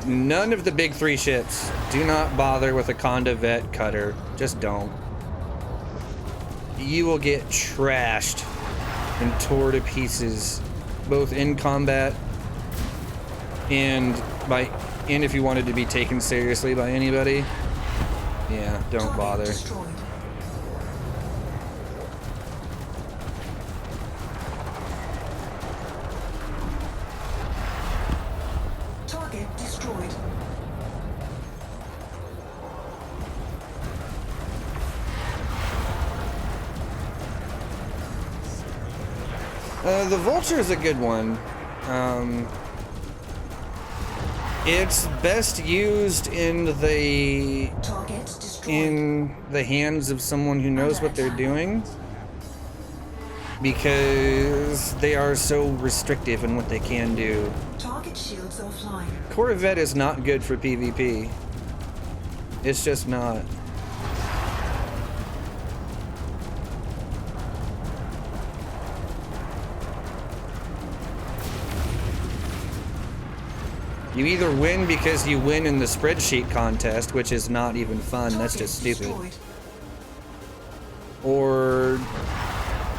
none of the big three ships. Do not bother with a Conda Vet cutter. Just don't. You will get trashed and tore to pieces, both in combat and if you wanted to be taken seriously by anybody. Yeah, don't bother. Destroyed. Target destroyed. The Vulture is a good one. It's best used in the Target destroyed. hands of someone who knows what they're doing, because they are so restrictive in what they can do. Target shields offline. Corvette is not good for PvP. It's just not. You either win because you win in the spreadsheet contest, which is not even fun, that's just stupid. Destroyed. Or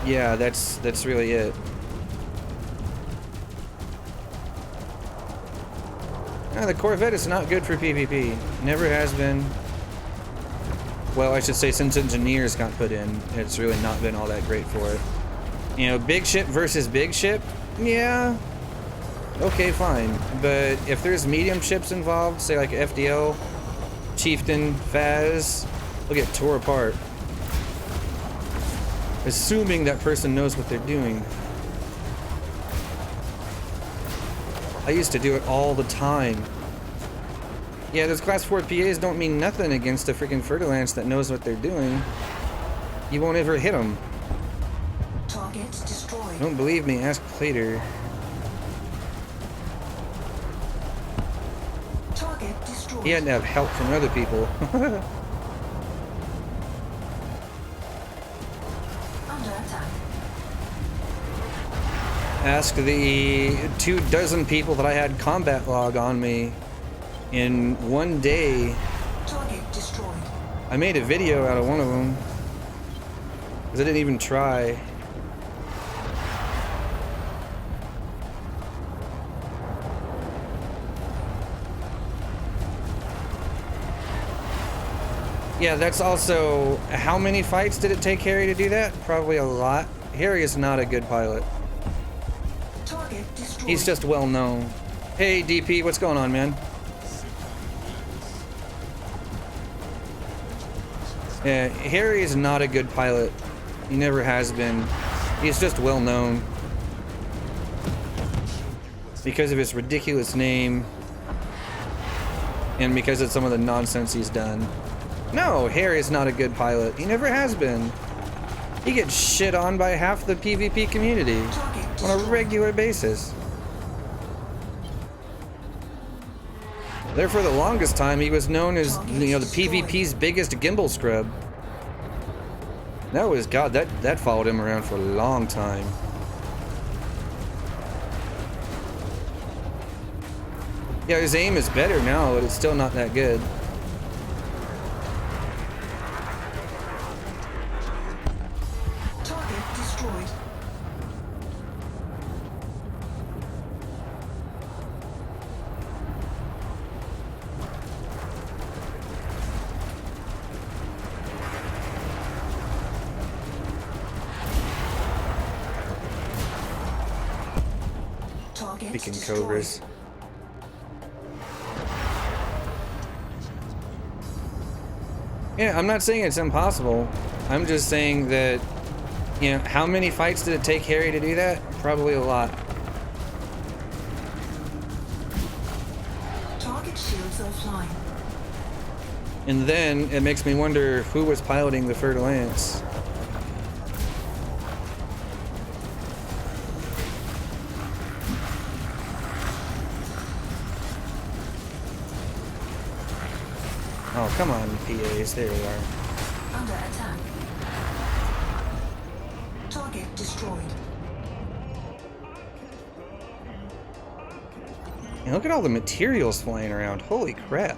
yeah, that's really it. No, the Corvette is not good for PvP. Never has been. Well, I should say since Engineers got put in, it's really not been all that great for it. You know, big ship versus big ship, yeah. Okay, fine. But if there's medium ships involved, say like FDL, Chieftain, Faz, they'll get tore apart. Assuming that person knows what they're doing. I used to do it all the time. Yeah, those class 4 PAs don't mean nothing against a freaking Fer-de-Lance that knows what they're doing. You won't ever hit them. Target destroyed. Don't believe me, ask Plater. Target destroyed. He had to have help from other people. Under attack. Ask the 24 people that I had combat log on me in one day. Target destroyed. I made a video out of one of them because I didn't even try. Yeah, that's also, how many fights did it take Harry to do that? Probably a lot. Harry is not a good pilot. Target destroyed. He's just well known. Hey DP, what's going on, man? Yeah, Harry is not a good pilot. He never has been. He's just well known because of his ridiculous name and because of some of the nonsense he's done. No, Harry's not a good pilot. He never has been. He gets shit on by half the PvP community on a regular basis. There for the longest time, he was known as, you know, the PvP's biggest gimbal scrub. That was, God, that followed him around for a long time. Yeah, his aim is better now, but it's still not that good. Target destroyed. Target Freaking destroyed. Cobras. Yeah, I'm not saying it's impossible. I'm just saying that, you know, how many fights did it take Harry to do that? Probably a lot. Target shields offline. And then it makes me wonder who was piloting the Fer-de-Lance. Oh, come on, PAs. There we are. Under attack. Target destroyed. And look at all the materials flying around. Holy crap.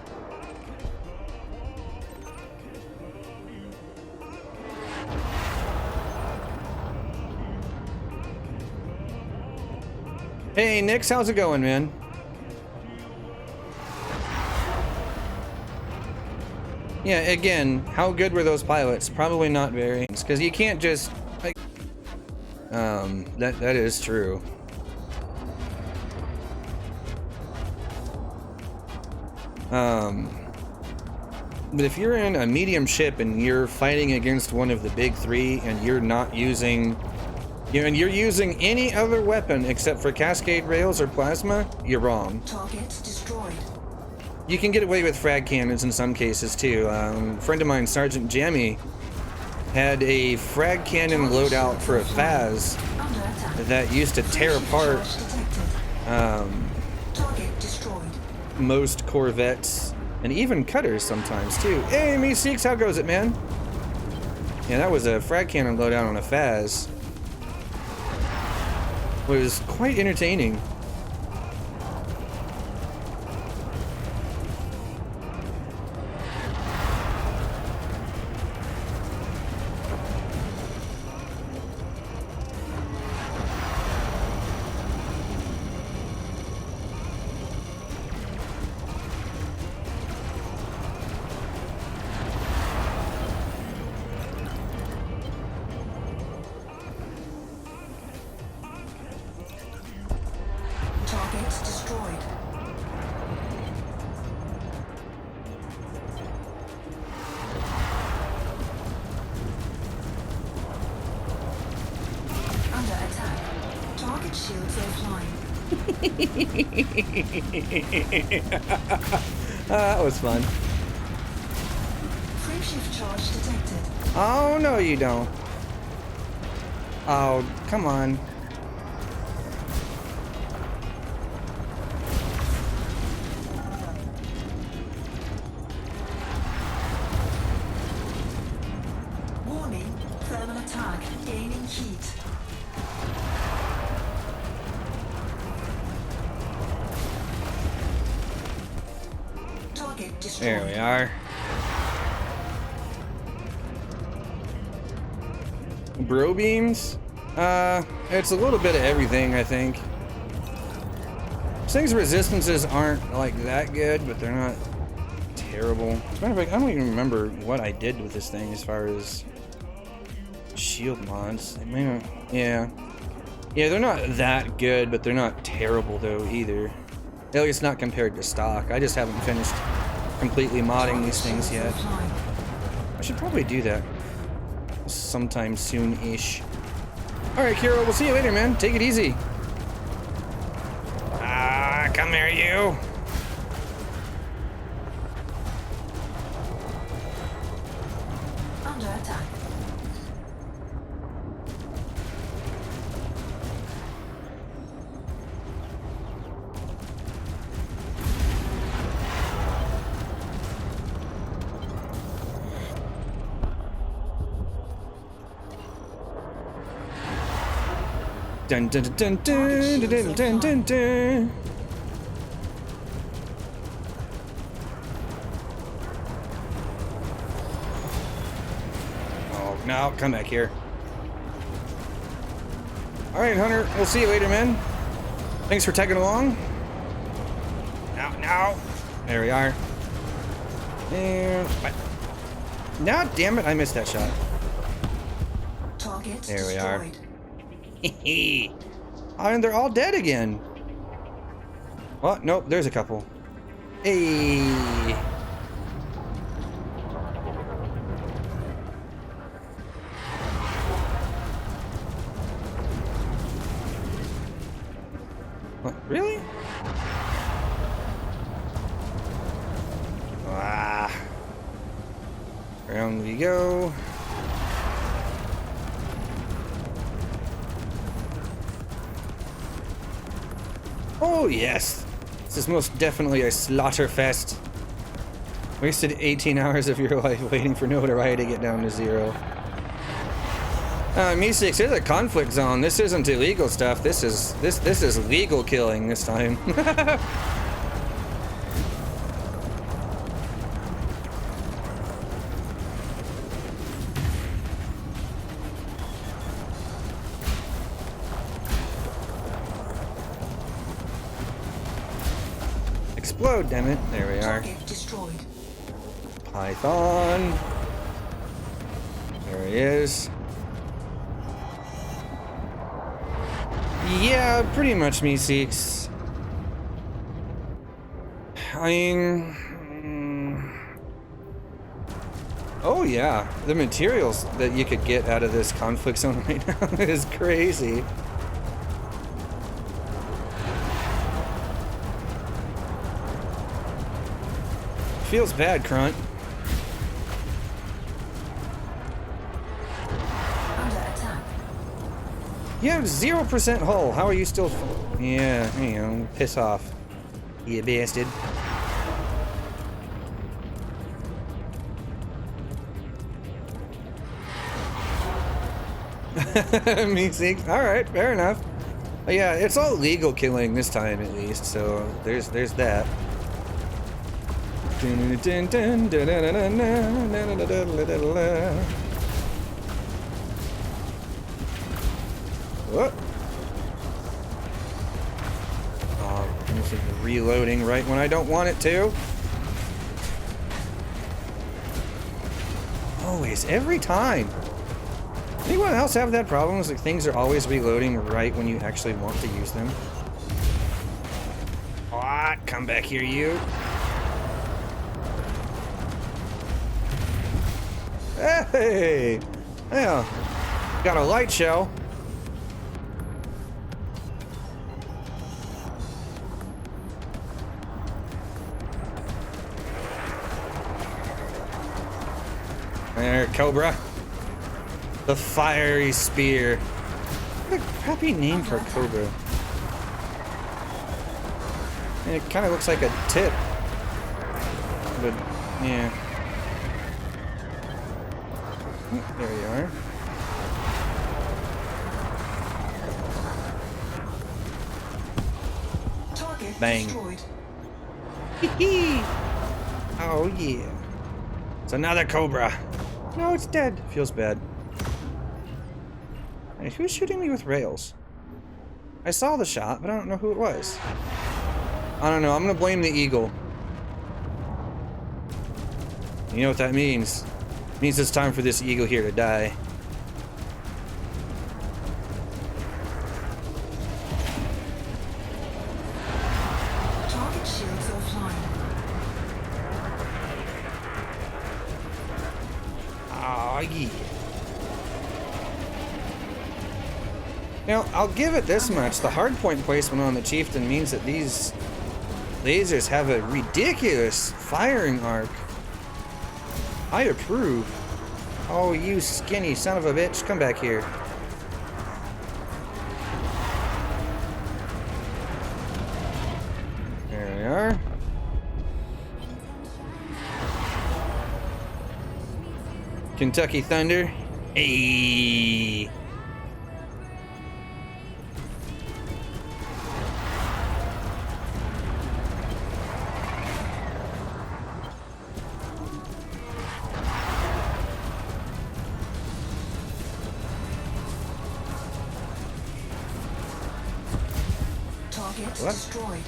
Hey, Nix, how's it going, man? Yeah, again, how good were those pilots? Probably not very. Because you can't just, like... that is true. But if you're in a medium ship and you're fighting against one of the big three and you're not using... and you're using any other weapon except for cascade rails or plasma, you're wrong. Target destroyed. You can get away with frag cannons in some cases too. A friend of mine, Sergeant Jammy, had a frag cannon loadout for a FAS Under attack. that used to tear apart Target destroyed. most corvettes and even cutters sometimes too. Hey, me Seeks, how goes it, man? Yeah, that was a frag cannon loadout on a FAS. It was quite entertaining. Target destroyed. Under attack. Target shields offline. That was fun. Frameshift charge detected. Oh, no you don't. Oh, come on. Warning, thermal attack, gaining heat. Target destroyed. There we are. Bro beams? It's a little bit of everything, I think. This thing's resistances aren't like that good, but they're not terrible. As a matter of fact, I don't even remember what I did with this thing as far as shield mods. They may not, yeah, they're not that good, but they're not terrible though either. At least not compared to stock. I just haven't finished completely modding these things yet. I should probably do that sometime soon-ish. Alright, Kiro, we'll see you later, man. Take it easy. Come here, you. Under attack. Dun dun dun dun dun dun dun dun. Oh no, come back here. Alright, Hunter, we'll see you later, man. Thanks for tagging along. Now. There we are. And now, damn it, I missed that shot. Target There we are. destroyed. Oh, and they're all dead again. Oh, nope, there's a couple. Hey. What, really? Around we go. Oh yes, this is most definitely a slaughter fest. Wasted 18 hours of your life waiting for notoriety to get down to 0. Me6, there's a conflict zone. This isn't illegal stuff. This is legal killing this time. Explode, damn it. There we are. Target destroyed. Python. There he is. Yeah, pretty much me seeks. I mean... oh yeah, the materials that you could get out of this conflict zone right now is crazy. Feels bad, Crunt. Under attack. You have 0% hull. How are you still? Yeah, you know, piss off, you bastard. Me see. All right, fair enough. Yeah, it's all legal killing this time at least. So there's that. What? Oh, this is reloading right when I don't want it to. Always, every time. Anyone else have that problem? It's like things are always reloading right when you actually want to use them. Ah, come back here, you. Hey! Yeah. Got a light shell. There, Cobra. The fiery spear. What a crappy name for a Cobra. And it kind of looks like a tip. But, yeah. There you are. Target Bang. destroyed. Hee-hee. Oh yeah. It's another Cobra. No, it's dead. Feels bad. Hey, who's shooting me with rails? I saw the shot, but I don't know who it was. I don't know. I'm gonna blame the eagle. You know what that means? It means it's time for this eagle here to die. Target shields offline. Oh yeah. Now, I'll give it this much. The hardpoint placement on the chieftain means that these lasers have a ridiculous firing arc. I approve. Oh, you skinny son of a bitch. Come back here. There we are. Kentucky Thunder. Hey. What? Destroyed.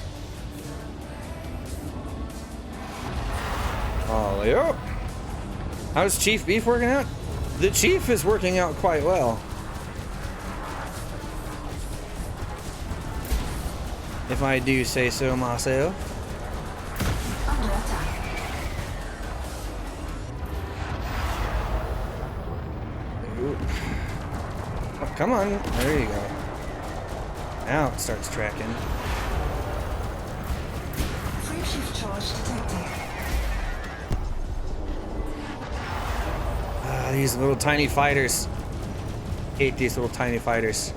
Oh, yeah. How's Chief Beef working out? The Chief is working out quite well. If I do say so myself. Under attack. Ooh. Oh, come on. There you go. Now it starts tracking. Free shift charge detected. Ah, these little tiny fighters. Hate these little tiny fighters.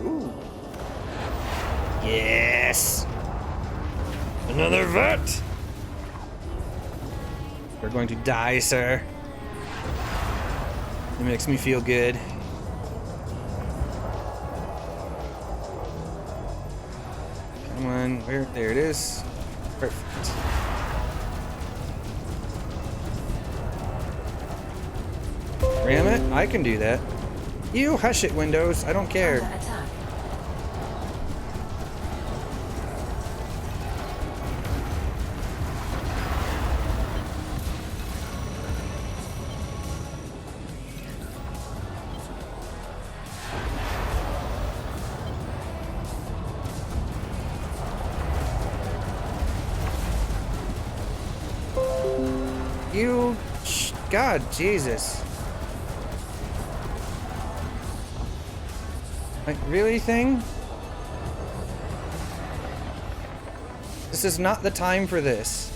Ooh. Yes! Another vet! We're going to die, sir. It makes me feel good. Come on, where? There it is. Perfect. Ram it? I can do that. You hush it, Windows. I don't care. Under attack. You... God, Jesus. Like, really, thing? This is not the time for this.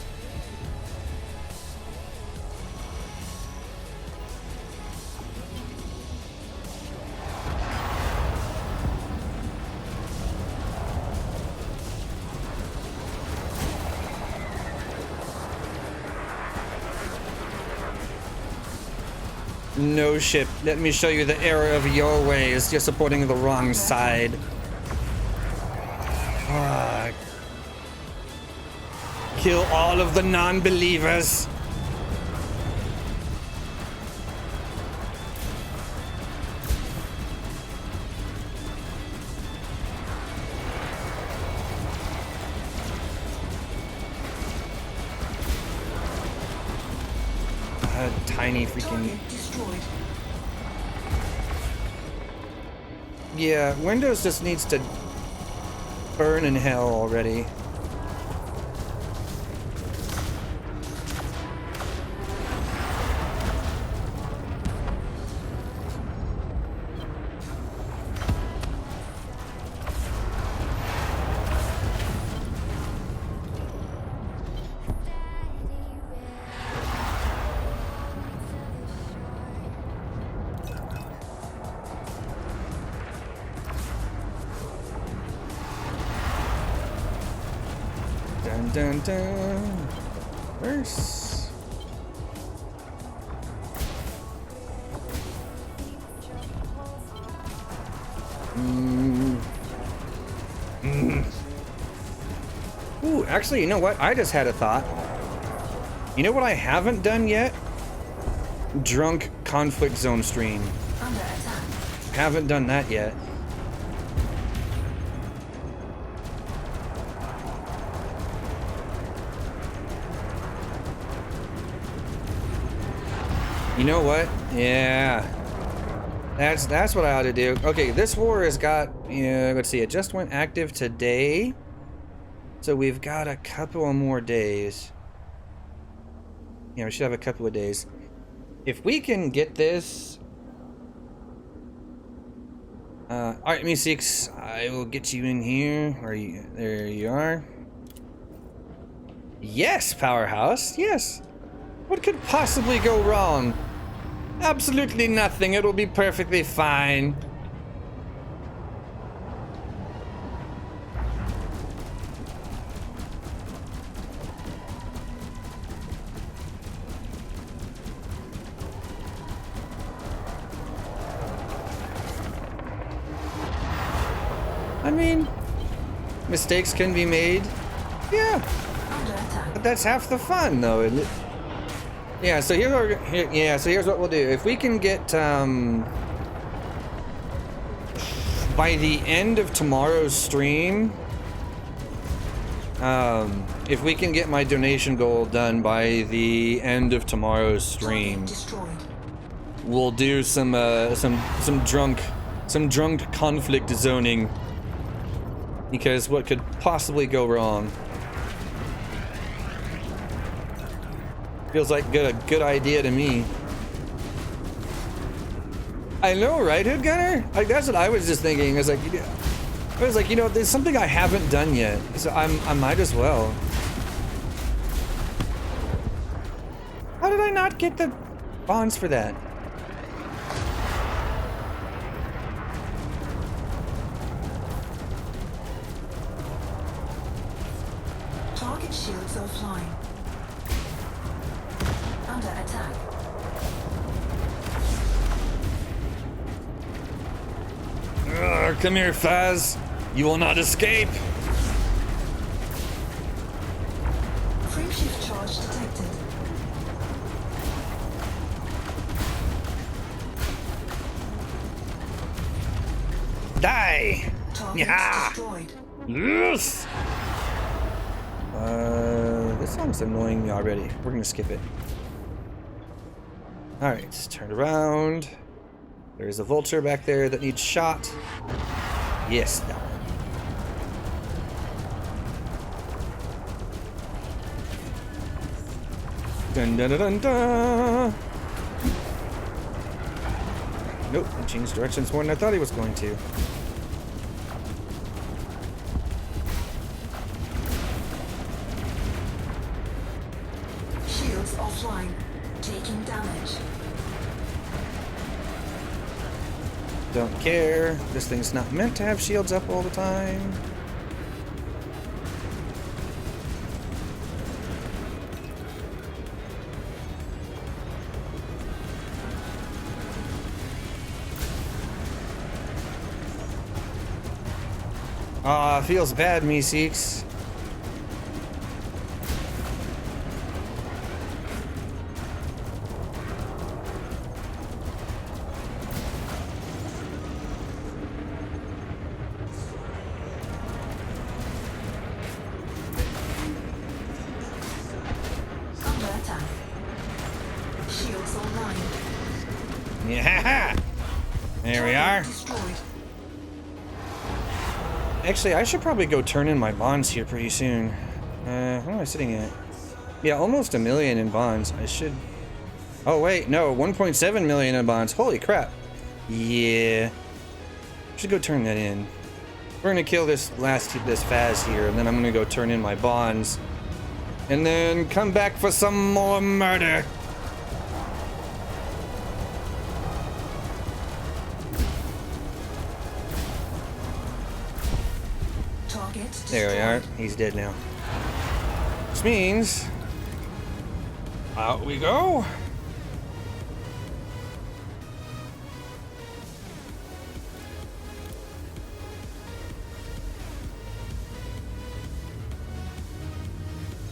No ship. Let me show you the error of your ways. You're supporting the wrong side. Fuck. Kill all of the non-believers. Tiny freaking... Target destroyed. Yeah, Windows just needs to burn in hell already. Dun dun dun. Verse. Ooh, actually, you know what? I just had a thought. You know what I haven't done yet? Drunk conflict zone stream. Under attack. Haven't done that yet. You know what? Yeah. That's what I ought to do. Okay, this war has got, yeah, let's see, it just went active today. So we've got a couple of more days. Yeah, we should have a couple of days. If we can get this... Alright, Me6, I will get you in here. There you are. Yes, Powerhouse, yes. What could possibly go wrong? Absolutely nothing. It'll be perfectly fine. I mean, mistakes can be made. Yeah. Under attack. But that's half the fun, though, isn't it? Yeah, so here's what we'll do. If we can get by the end of tomorrow's stream, if we can get my donation goal done by the end of tomorrow's stream, Target destroyed. we'll do some drunk conflict zoning. Because what could possibly go wrong? Feels like a good idea to me. I know, right, Hood Gunner? Like, that's what I was just thinking. I was like, you know, there's something I haven't done yet, so I might as well. How did I not get the bonds for that? Target shields offline. Under attack. Come here, Faz. You will not escape. Frame shift charge detected. Die! Target Yeah! destroyed. Yes! This song's annoying me already. We're gonna skip it. Alright, turn around. There's a vulture back there that needs shot. Yes, that one. Dun dun dun dun dun! Nope, he changed directions more than I thought he was going to. Shields offline. Taking damage. Don't care. This thing's not meant to have shields up all the time. Ah, feels bad, Meeseeks. Under attack. Shields online. Yeah! There we are. Destroyed. Actually, I should probably go turn in my bonds here pretty soon. What am I sitting at? Yeah, almost 1 million in bonds. I should... Oh, wait, no, 1.7 million in bonds. Holy crap. Yeah. Should go turn that in. We're gonna kill this Faz here, and then I'm gonna go turn in my bonds. And then come back for some more murder. Target There we are. destroyed. He's dead now. Which means... out we go.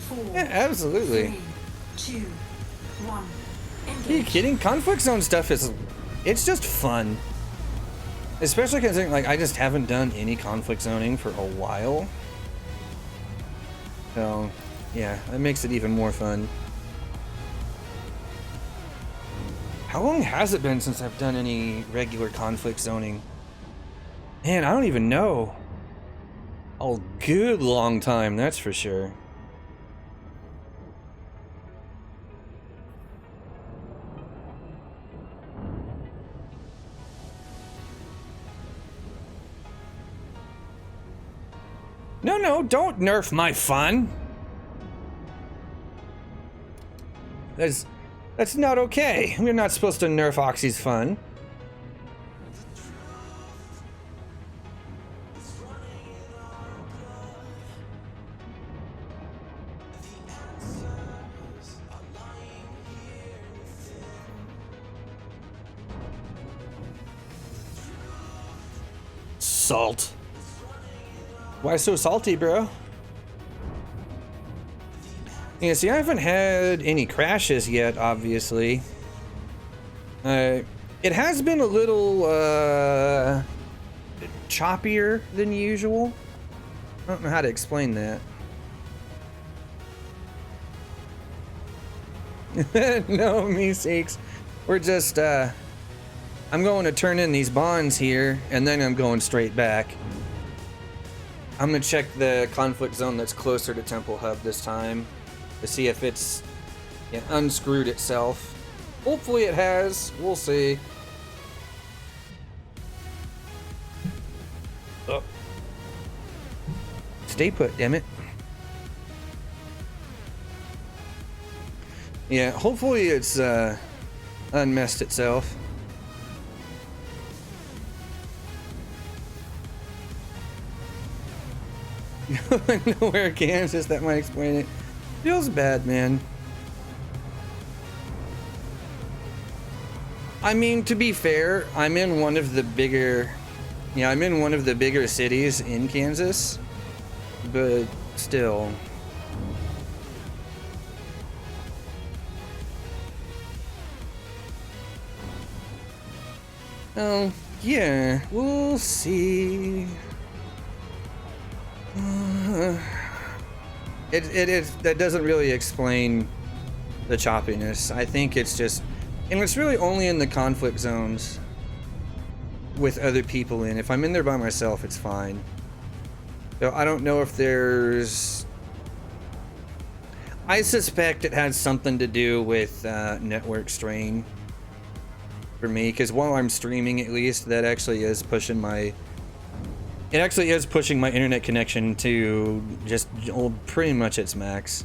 Four, Yeah, absolutely. 3, 2, 1. Are you Engage. kidding? Conflict zone stuff is... it's just fun. Especially considering, like, I just haven't done any conflict zoning for a while. So, yeah, that makes it even more fun. How long has it been since I've done any regular conflict zoning? Man, I don't even know. A good long time, that's for sure. No, don't nerf my fun. That's not okay. We're not supposed to nerf Oxy's fun. Salt. Why so salty, bro? Yeah, see, I haven't had any crashes yet, obviously. It has been a little, choppier than usual. I don't know how to explain that. No, me sakes. We're just, I'm going to turn in these bonds here, and then I'm going straight back. I'm gonna check the conflict zone that's closer to Temple Hub this time to see if it's unscrewed itself. Hopefully it has. We'll see. Oh. Stay put, damn it. Yeah, hopefully it's unmessed itself. Nowhere, Kansas, that might explain it. Feels bad, man. I mean, to be fair, I'm in one of the bigger, I'm in one of the bigger cities in Kansas, but still. Oh, Yeah, we'll see. That doesn't really explain the choppiness. I think it's just, and it's really only in the conflict zones with other people in. If I'm in there by myself, it's fine. So I don't know if there's, I suspect it has something to do with network strain for me, because while I'm streaming, at least, that actually is pushing my, it actually is pushing my internet connection to just pretty much its max.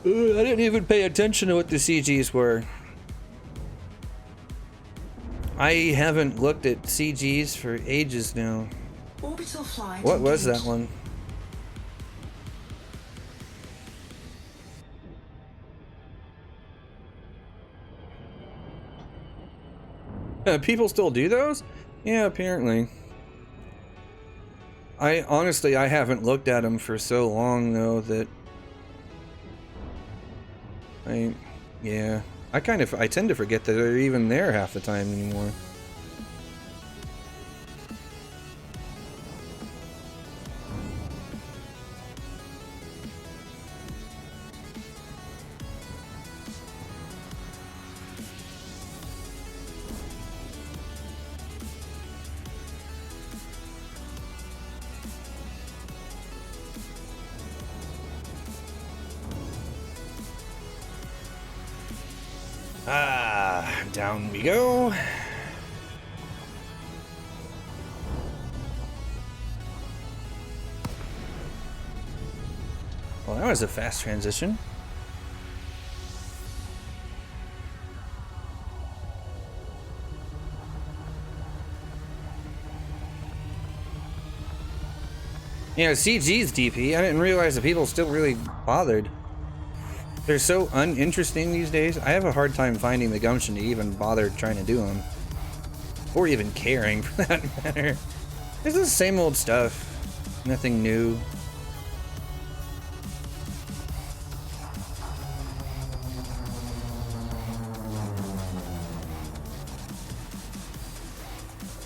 I didn't even pay attention to what the CGs were. I haven't looked at CGs for ages now. Orbital flight What was engaged. that one? People still do those? Yeah, apparently. I honestly, I haven't looked at them for so long though that yeah, I tend to forget that they're even there half the time anymore. Down we go. Well, that was a fast transition. Yeah, CG's DP. I didn't realize that people still really bothered. They're so uninteresting these days. I have a hard time finding the gumption to even bother trying to do them. Or even caring, for that matter. This is the same old stuff. Nothing new.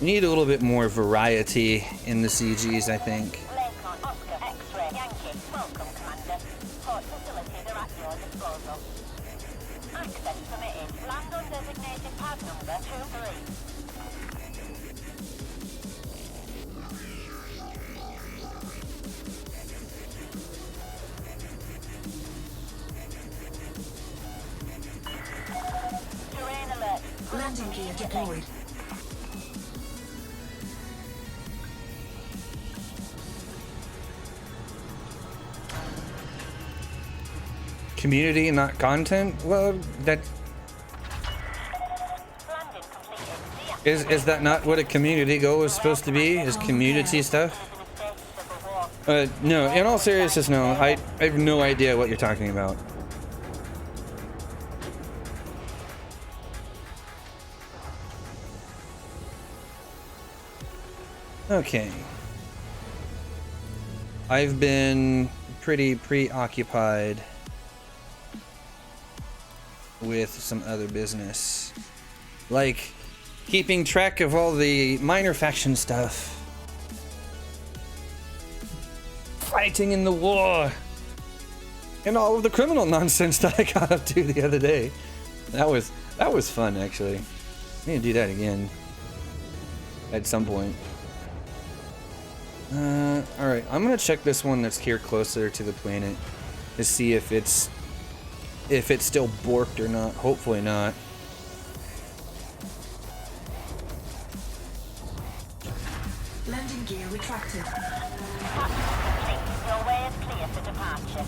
Need a little bit more variety in the CGs, I think. Lincoln, Oscar, X-ray, Yankee. Welcome, Commander. Port facilities are at your disposal. Access permitted. Land on designated pad number 23. Terrain alert. Landing gear deployed. Community, not content? Well, that Landing completed. is that not what a community goal is supposed to be? Is community stuff? No, in all seriousness, no. I have no idea what you're talking about. Okay. I've been pretty preoccupied with some other business, like keeping track of all the minor faction stuff, fighting in the war, and all of the criminal nonsense that I got up to the other day. That was fun, actually. I need to do that again at some point. All right, I'm gonna check this one that's here closer to the planet to see if it's still borked or not. Hopefully not. Landing gear retracted. Complete. Your way is clear for departure.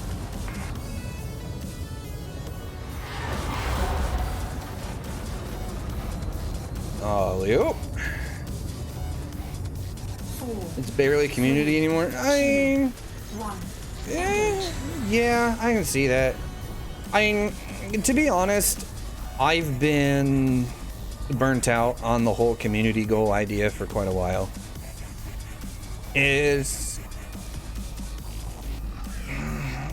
Ollie-oop. 4, It's barely community anymore. 1. Yeah, I can see that. I mean, to be honest, I've been burnt out on the whole community goal idea for quite a while.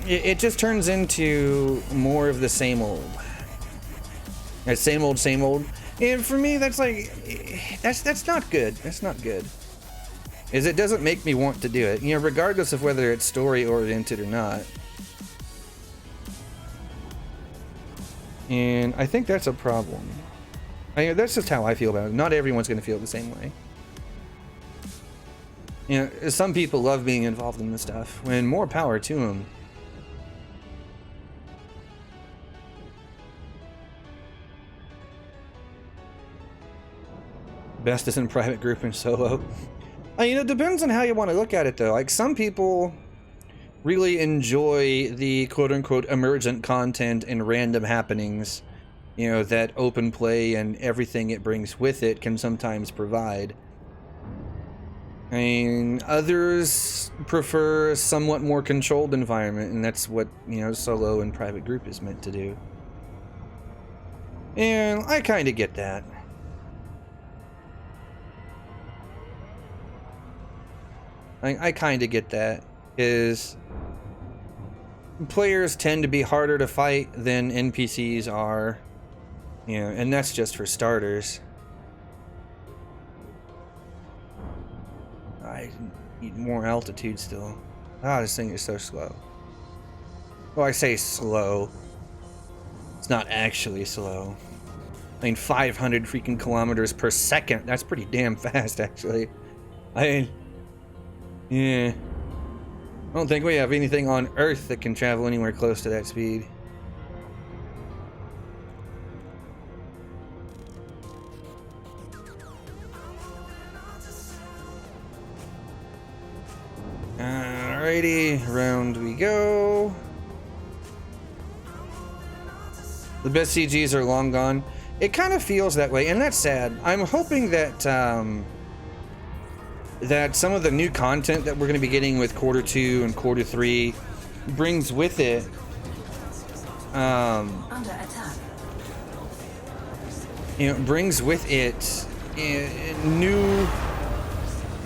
it just turns into more of the same old. Same old, same old. And for me, that's like, that's not good. That's not good. Is it doesn't make me want to do it, you know, regardless of whether it's story oriented or not. And I think that's a problem. I mean, that's just how I feel about it. Not everyone's going to feel the same way. You know, some people love being involved in this stuff, when more power to them. Best is in private group and solo. You know, it depends on how you want to look at it, though. Like, some people really enjoy the quote-unquote emergent content and random happenings, you know, that open play and everything it brings with it can sometimes provide. I mean, others prefer a somewhat more controlled environment, and that's what, you know, solo and private group is meant to do. And I kind of get that. I kind of get that, is players tend to be harder to fight than NPCs are, you know, and that's just for starters. I need more altitude still. Ah, this thing is so slow. Well, I say slow. It's not actually slow. I mean, 500 freaking kilometers per second. That's pretty damn fast, actually. Yeah. I don't think we have anything on Earth that can travel anywhere close to that speed. Alrighty, round we go. The best CGs are long gone. It kind of feels that way, and that's sad. I'm hoping that that some of the new content that we're going to be getting with quarter 2 and quarter 3 brings with it Under attack. you know, brings with it new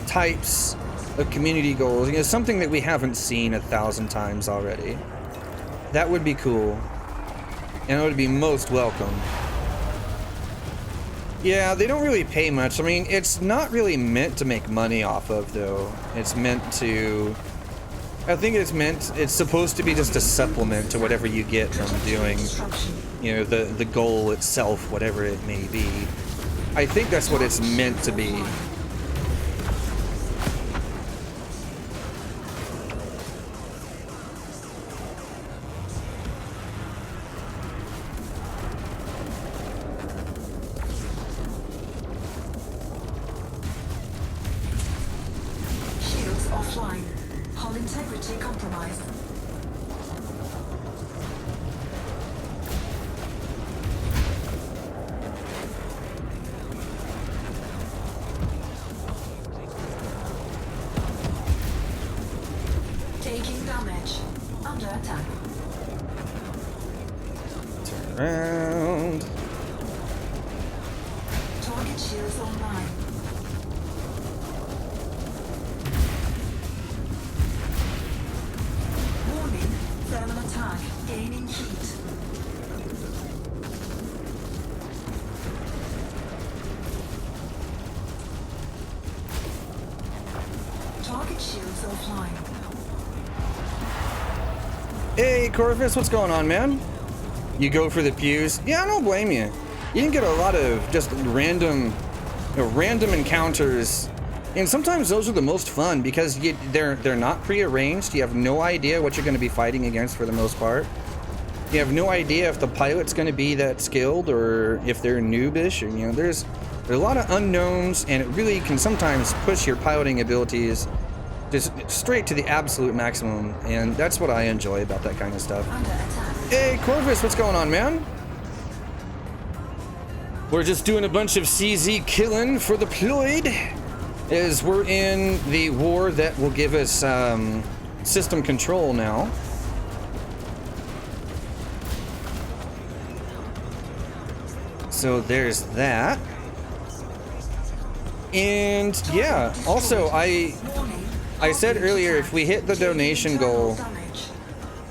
types of community goals. You know, something that we haven't seen 1,000 times already. That would be cool, and it would be most welcome. Yeah, they don't really pay much. I mean, it's not really meant to make money off of, though. It's meant to... I think it's supposed to be just a supplement to whatever you get from doing, you know, the goal itself, whatever it may be. I think that's what it's meant to be. Hey, Corvus, what's going on, man? You go for the pews? Yeah, I don't blame you. You can get a lot of just random encounters, and sometimes those are the most fun because they're not prearranged. You have no idea what you're going to be fighting against for the most part. You have no idea if the pilot's going to be that skilled or if they're noobish. Or, you know, there's a lot of unknowns, and it really can sometimes push your piloting abilities just straight to the absolute maximum, and that's what I enjoy about that kind of stuff. Hey, Corvus, what's going on, man? We're just doing a bunch of CZ killing for the Ploid, as we're in the war that will give us system control now. So there's that. And yeah, also I said earlier, if we hit the donation goal,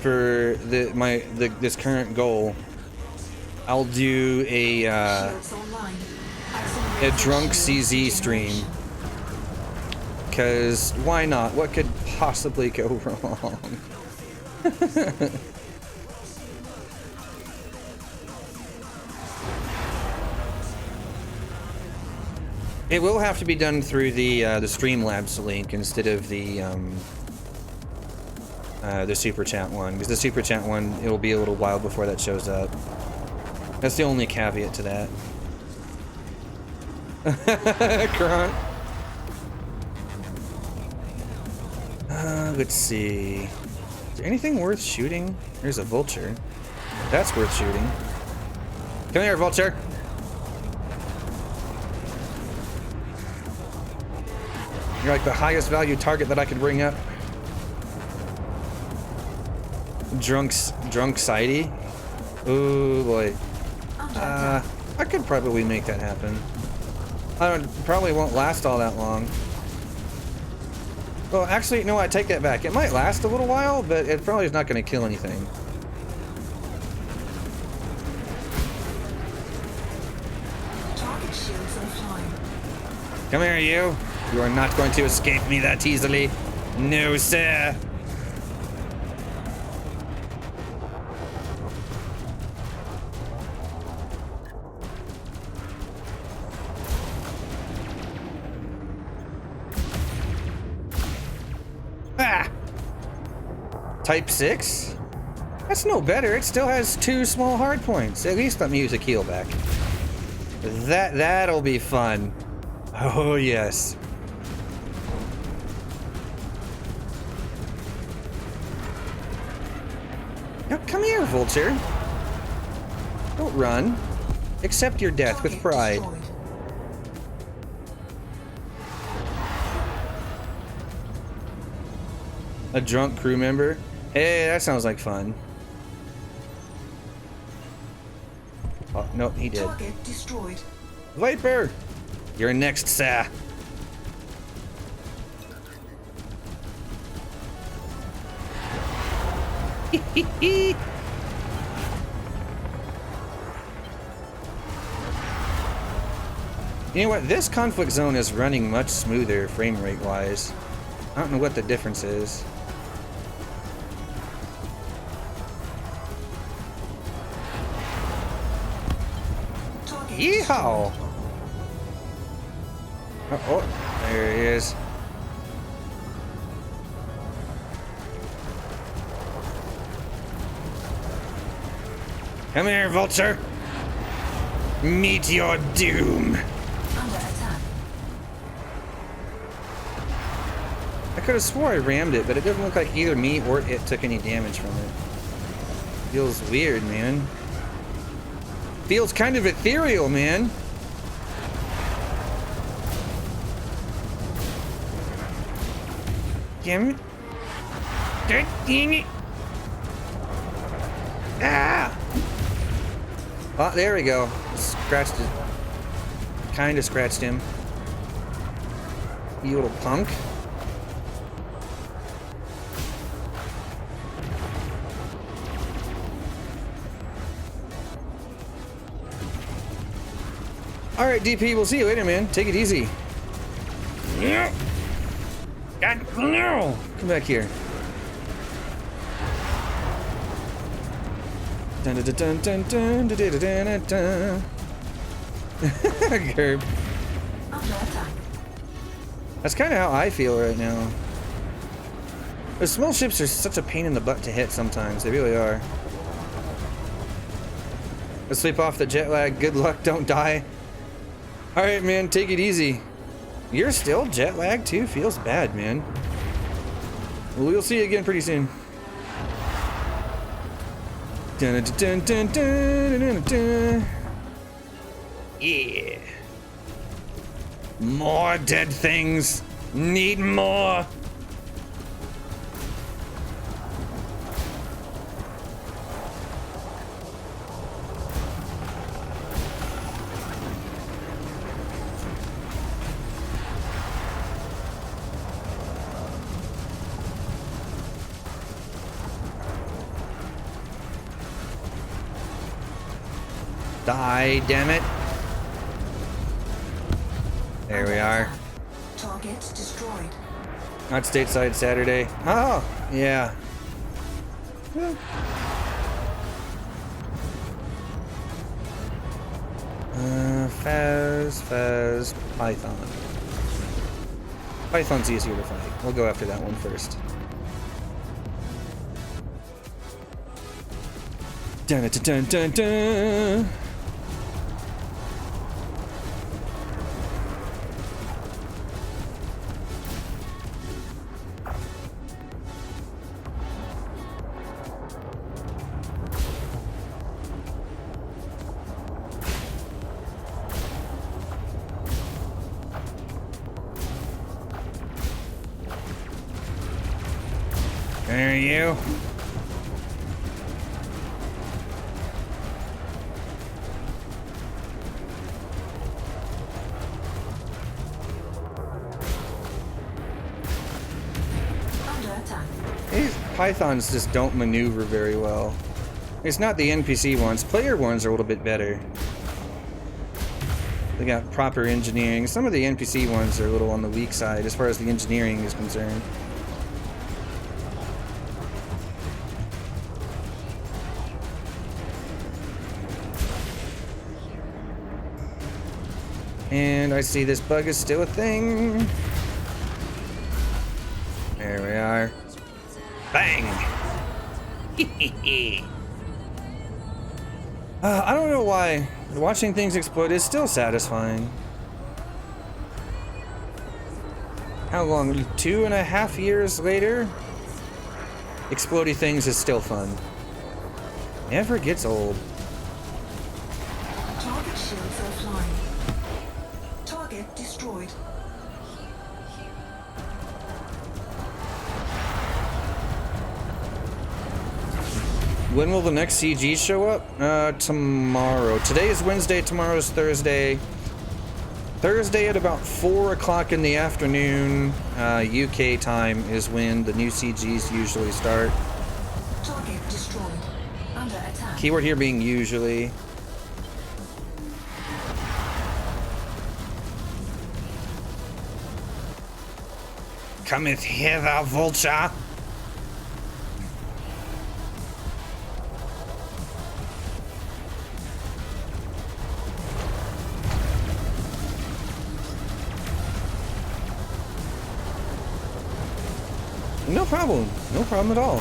for this current goal, I'll do a Shields online. drunk CZ stream. Cause why not? What could possibly go wrong? It will have to be done through the Streamlabs link instead of the Super Chat one, because the Super Chat one, it'll be a little while before that shows up. That's the only caveat to that. Grunt. Let's see. Is there anything worth shooting? There's a vulture. That's worth shooting. Come here, vulture. You're like the highest value target that I could bring up. Drunk Sidey. Oh boy. I could probably make that happen. Probably won't last all that long. Well, actually, no, I take that back. It might last a little while, but it probably is not going to kill anything. Target shields offline. Come here, you. You are not going to escape me that easily. No, sir. Ah! Type 6? That's no better. It still has 2 small hard points. At least let me use a heal back. That'll be fun. Oh, yes. Now, come here, Vulture. Don't run. Accept your death with pride. Destroyed. A drunk crew member? Hey, that sounds like fun. Oh, no, he did. Target destroyed. Viper! You're next, sir. You know what? This conflict zone is running much smoother frame rate wise. I don't know what the difference is. Target Yeehaw! Oh, there he is. Come here, Vulture. Meet your doom. under attack. I could have swore I rammed it, but it doesn't look like either me or it took any damage from it. Feels weird, man. Feels kind of ethereal, man. Damn it. God dang it. Ah! Oh, there we go. Scratched it. Kinda scratched him. You little punk. Alright, DP, we'll see you later, man. Take it easy. Yeah. God, no! Come back here. Dun dun dun dun dun dun dun dun dun. Gerb. Under attack. That's kind of how I feel right now. The small ships are such a pain in the butt to hit sometimes. They really are. Let's sleep off the jet lag. Good luck. Don't die. Alright, man. Take it easy. You're still jet lag too? Feels bad, man. We'll see you again pretty soon. Dun, dun, dun, dun, dun, dun, dun. Yeah. More dead things. Need more. Die, damn it. There we are. Target destroyed. Not stateside Saturday. Oh, yeah. Faz, Python. Python's easier to fight. We'll go after that one first. Dun dun dun dun dun. There you. Under attack. These pythons just don't maneuver very well. It's not the NPC ones. Player ones are a little bit better. They got proper engineering. Some of the NPC ones are a little on the weak side as far as the engineering is concerned. And I see this bug is still a thing. There we are. Bang! I don't know why watching things explode is still satisfying. How long? 2.5 years later? Explodey things is still fun. Never gets old. Target shields offline. Target destroyed. When will the next CG show up? Tomorrow. Today is Wednesday, tomorrow's Thursday. Thursday at about 4 o'clock in the afternoon, UK time, is when the new CGs usually start. Target destroyed. Under attack. Keyword here being usually. Cometh hither, vulture. No problem. No problem at all.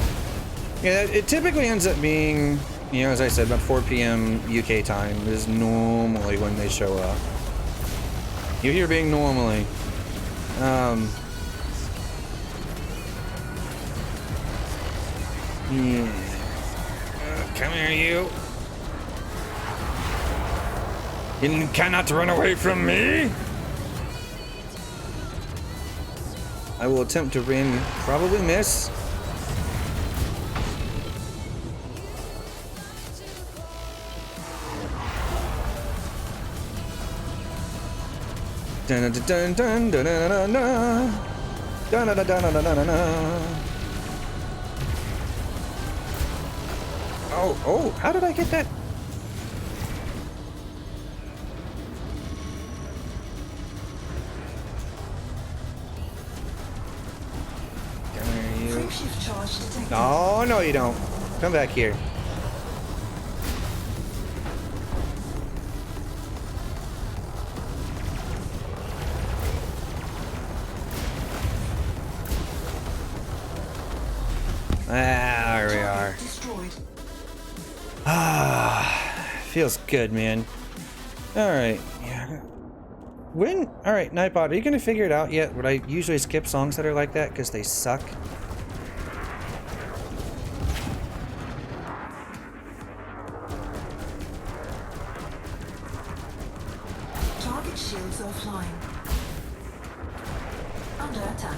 Yeah, it typically ends up being, you know, as I said, about 4 p.m. UK time is normally when they show up. You hear being normally. Yeah. Come here, you. You cannot run away from me. I will attempt to ring, probably miss. Dun dun dun dun dun dun dun dun dun dun dun dun dun dun. Oh, how did I get that? Shift charge detected. Oh, no, you don't. Come back here. There we are. Destroyed. Feels good, man. Alright, yeah. Alright, Nightbot, are you gonna figure it out yet? Would I usually skip songs that are like that because they suck? Target shields offline. Under attack.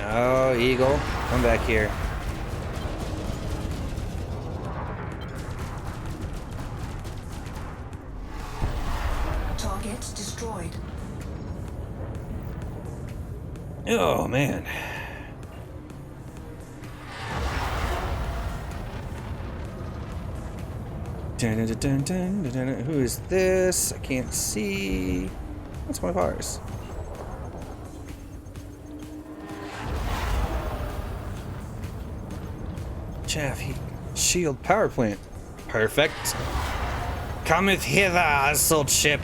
Oh, Eagle, come back here. Target destroyed. Oh, man. Dun, dun, dun, dun, dun, dun. Who is this? I can't see. What's one of ours? Chaff heat shield power plant. Perfect. Cometh hither, assault ship.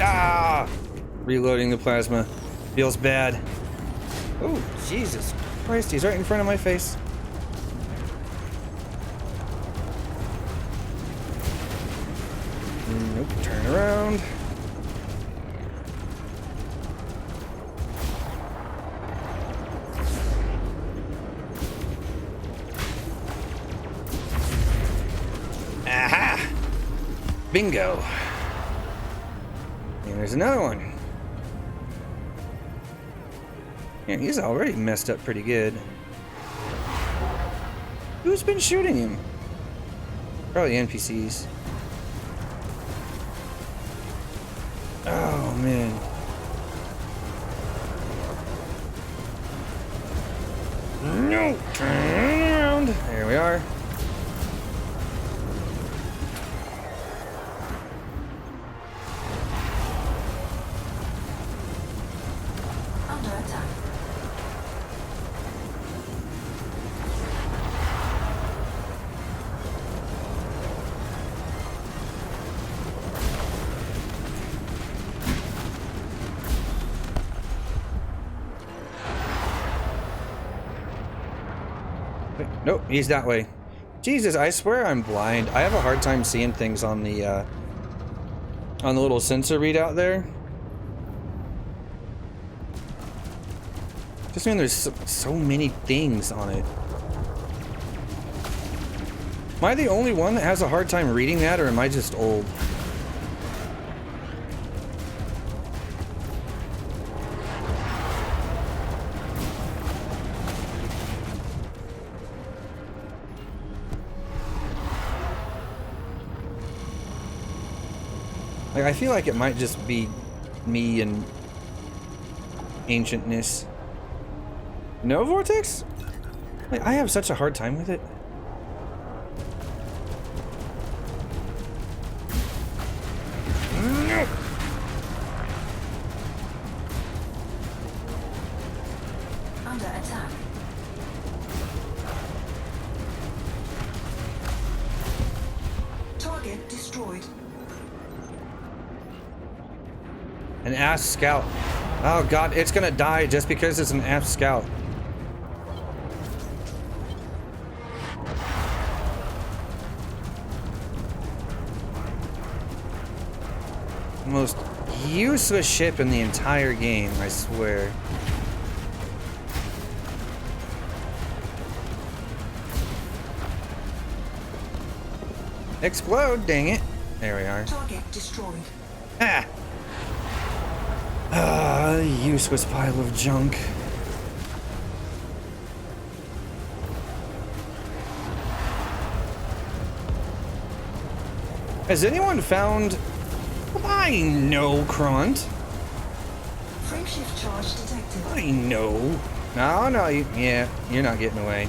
Ah! Reloading the plasma. Feels bad. Oh, Jesus Christ, he's right in front of my face. Nope, turn around. Aha! Bingo. And there's another one. Yeah, he's already messed up pretty good. Who's been shooting him? Probably NPCs. Oh, man. No! Turn around! There we are. Under attack. Wait, nope, he's that way. Jesus, I swear I'm blind. I have a hard time seeing things on the little sensor readout there. Just mean there's so many things on it. Am I the only one that has a hard time reading that, or am I just old? Like, I feel like it might just be me and ancientness. No vortex? Like, I have such a hard time with it. No. Under attack. Target destroyed. An ass scout. Oh god, it's gonna die just because it's an ass scout. Most useless ship in the entire game, I swear. Explode, dang it. There we are. Target destroyed. Ah! Ah, useless pile of junk. Has anyone found... I know, Kront. Frameshift charge detected. I know. No, yeah, you're not getting away.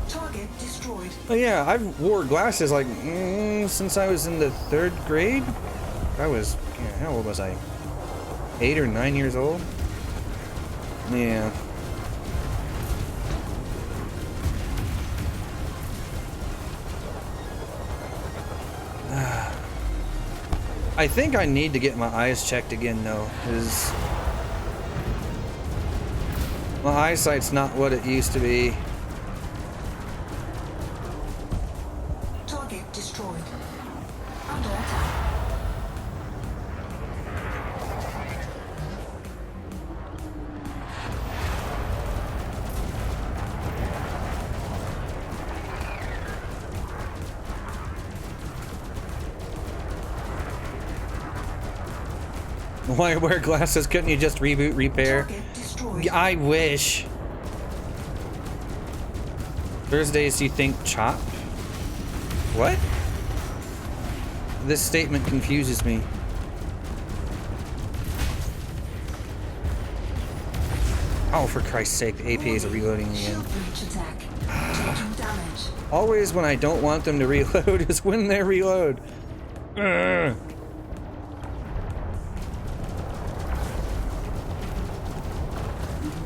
Target destroyed. Oh yeah, I've wore glasses like since I was in the 3rd grade. I was, yeah, how old was I? 8 or 9 years old? Yeah. I think I need to get my eyes checked again though, because my eyesight's not what it used to be. Target destroyed. Under attack. Why wear glasses? Couldn't you just reboot, repair? Target destroyed. I wish. Thursdays you think chop? What? This statement confuses me. Oh, for Christ's sake, the APAs are reloading again. Shield breach attack. Taking damage. Always when I don't want them to reload is when they reload. Ugh.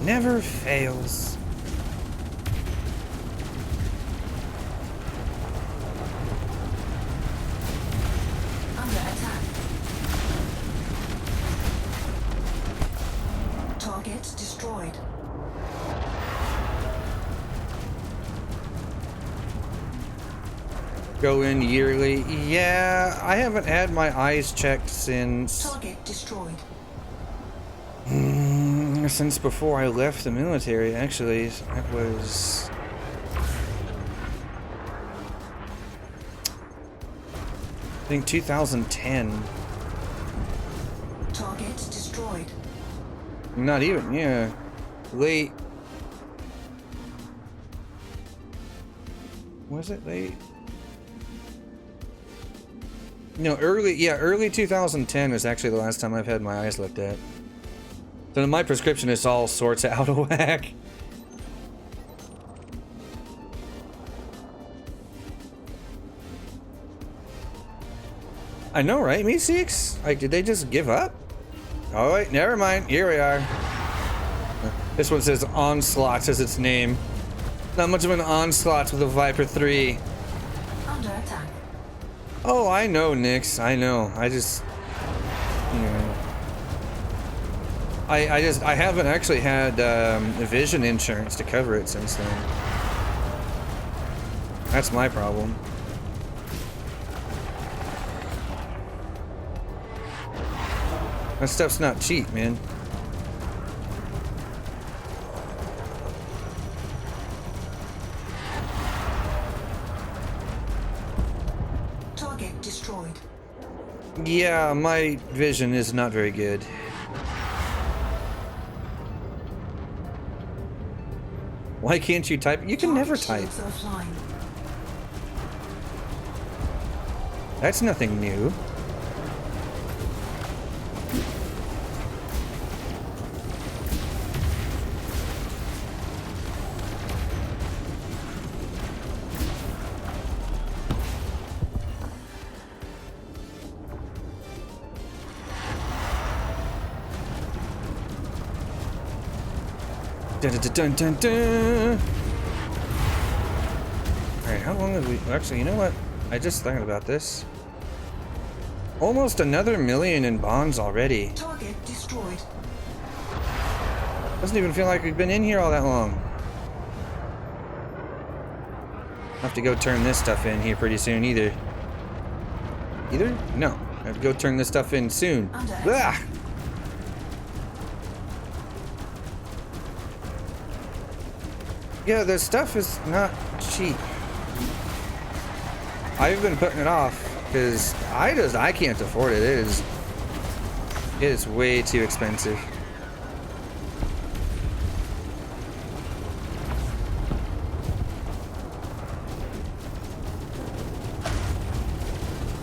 Never fails. Under attack. Target destroyed. Go in yearly. Yeah, I haven't had my eyes checked since Target destroyed. since before I left the military. Actually, it was I think 2010. Target destroyed. Not even, yeah, late. Was it late? No, early 2010 is actually the last time I've had my eyes looked at. So my prescription is all sorts of out of whack. I know, right? Me six? Like, did they just give up? Oh wait, never mind. Here we are. This one says Onslaught as its name. Not much of an onslaught with a Viper 3. Under attack. Oh, I know, Nix. I know. I just, you know, I haven't actually had vision insurance to cover it since then. That's my problem. That stuff's not cheap, man. Target destroyed. Yeah, my vision is not very good. Why can't you type? You can never type. Shields offline. That's nothing new. Dun, dun, dun, dun, dun. Alright, how long have we... Actually, you know what? I just thought about this. Almost another million in bonds already. Target destroyed. Doesn't even feel like we've been in here all that long. Have to go turn this stuff in here pretty soon either. Either? No. I have to go turn this stuff in soon. Ah! Yeah, this stuff is not cheap. I've been putting it off because I can't afford it. It is way too expensive.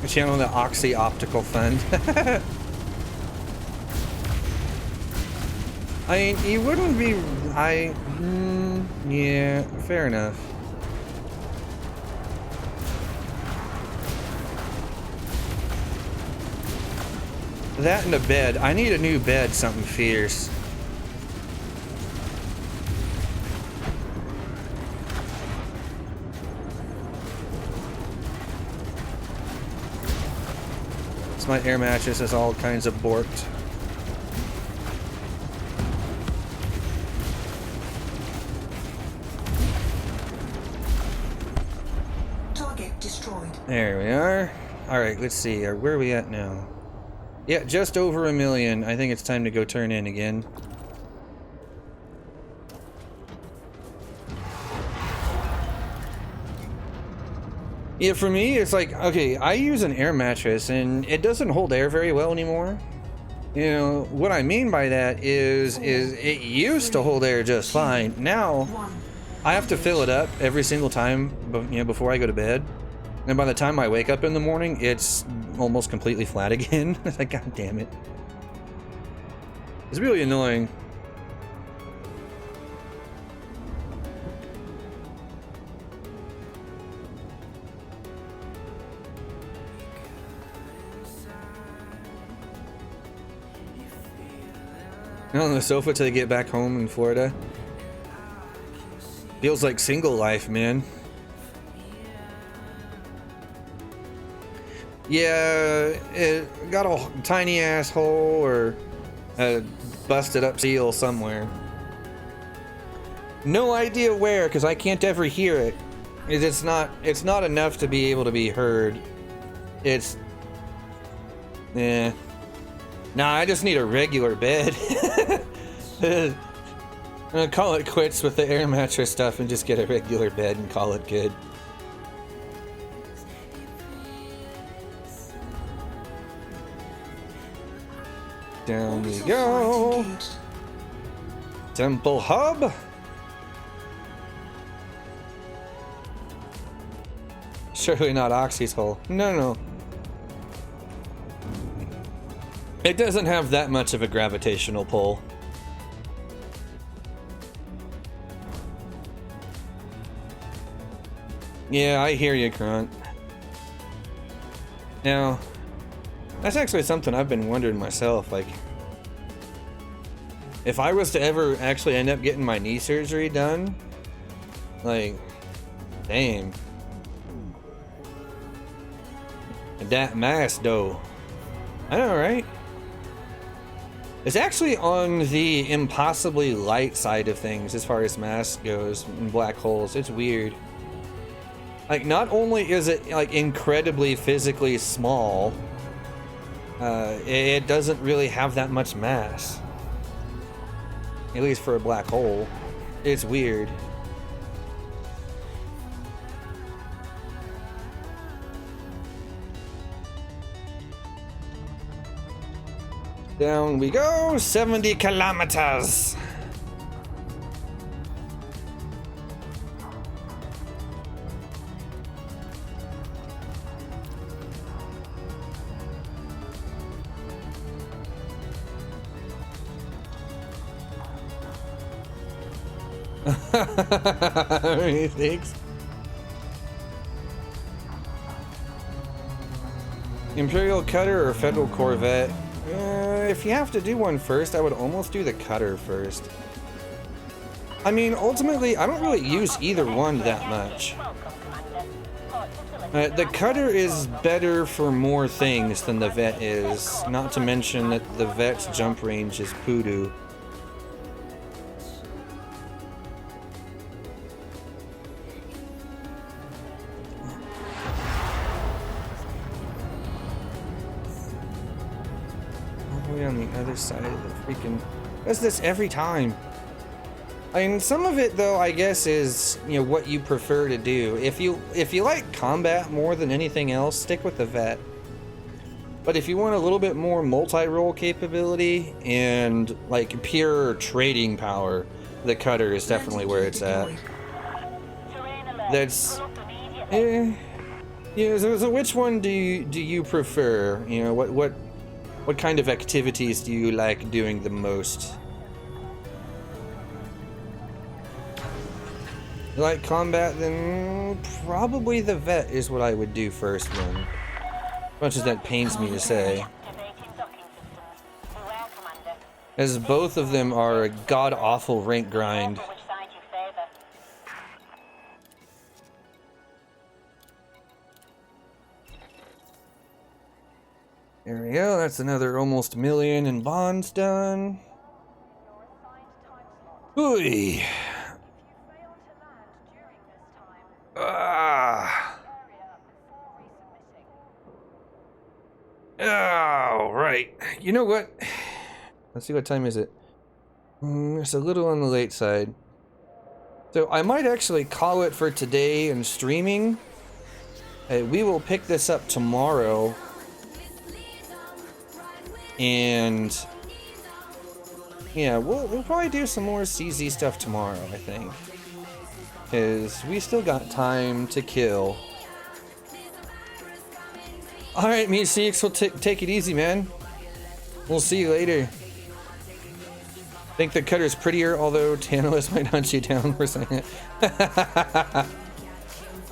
I channel the Oxy Optical Fund. I mean, you wouldn't be... yeah, fair enough. That and a bed. I need a new bed, something fierce. My air mattress is all kinds of borked. Target destroyed. There we are. Alright, let's see. Where are we at now? Yeah, just over 1 million. I think it's time to go turn in again. Yeah, for me, it's like, okay, I use an air mattress and it doesn't hold air very well anymore. You know, what I mean by that is it used to hold air just fine. Now, I have to fill it up every single time, you know, before I go to bed. And by the time I wake up in the morning, it's almost completely flat again. It's like, god damn it. It's really annoying. On the sofa till they get back home in Florida. Feels like single life, man. Yeah, it got a tiny asshole or a busted up seal somewhere. No idea where, because I can't ever hear it. It's not enough to be able to be heard. It's Nah, I just need a regular bed. I'm gonna call it quits with the air mattress stuff and just get a regular bed and call it good. Down we go. Temple Hub. Surely not Oxy's hole. No. It doesn't have that much of a gravitational pull. Yeah, I hear you, Grunt. Now, that's actually something I've been wondering myself, like, if I was to ever actually end up getting my knee surgery done, like, damn. That mass, though. I know, right? It's actually on the impossibly light side of things as far as mass goes and black holes. It's weird. Like, not only is it like incredibly physically small, it doesn't really have that much mass. At least for a black hole. It's weird. Down we go, 70 kilometers. Thanks. Imperial Cutter or Federal Corvette? If you have to do one first, I would almost do the Cutter first. I mean, ultimately, I don't really use either one that much. The Cutter is better for more things than the Vet is, not to mention that the Vet's jump range is poodoo. On the other side of the freaking... Does this every time? I mean, some of it though, I guess, is, you know, what you prefer to do. If you like combat more than anything else, stick with the Vet. But if you want a little bit more multi-role capability and like pure trading power, the Cutter is definitely where it's at. That's yeah. So which one do you prefer? You know, what kind of activities do you like doing the most? You like combat? Then probably the Vet is what I would do first then. As much as that pains me to say. As both of them are a god-awful rank grind. There we go, that's another almost million in bonds done. Ooh. Oh, right. You know what? Let's see, what time is it? It's a little on the late side. So I might actually call it for today and streaming. We will pick this up tomorrow. And yeah, we'll probably do some more CZ stuff tomorrow, I think. Because we still got time to kill. Alright, me Seeks, we'll take it easy, man. We'll see you later. Think the cutter's prettier, although Tantalus might hunt you down for saying it.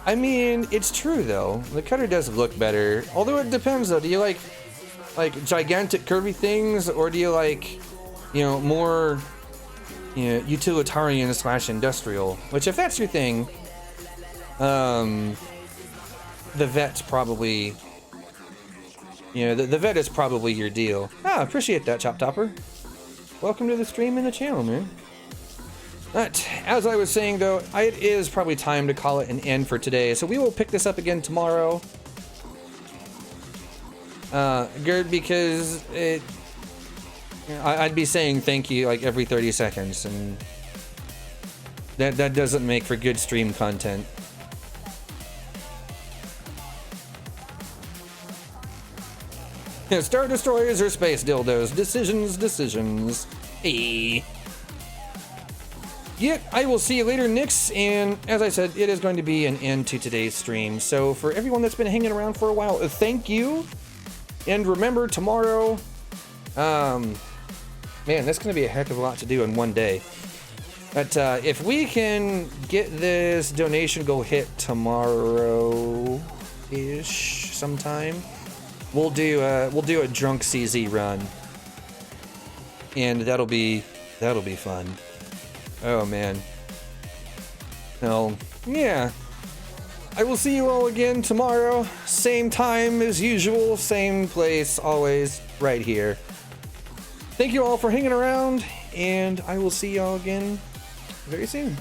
I mean, it's true though. The cutter does look better. Although it depends though. Do you like gigantic curvy things, or do you like, you know, more, you know, utilitarian / industrial? Which, if that's your thing, the vet's probably, you know, the vet is probably your deal. Ah, appreciate that, Chop Topper. Welcome to the stream and the channel, man. But as I was saying though, it is probably time to call it an end for today. So we will pick this up again tomorrow. Good, because I'd be saying thank you like every 30 seconds, and that doesn't make for good stream content. Star Destroyers or Space Dildos? Decisions. Hey. Yeah, I will see you later, Nix, and as I said, it is going to be an end to today's stream. So for everyone that's been hanging around for a while, thank you. And remember, tomorrow, man, that's going to be a heck of a lot to do in one day. But if we can get this donation goal hit tomorrow-ish sometime, we'll do a drunk CZ run, and that'll be fun. Oh man. Well, yeah. I will see you all again tomorrow, same time as usual, same place, always right here. Thank you all for hanging around, and I will see you all again very soon.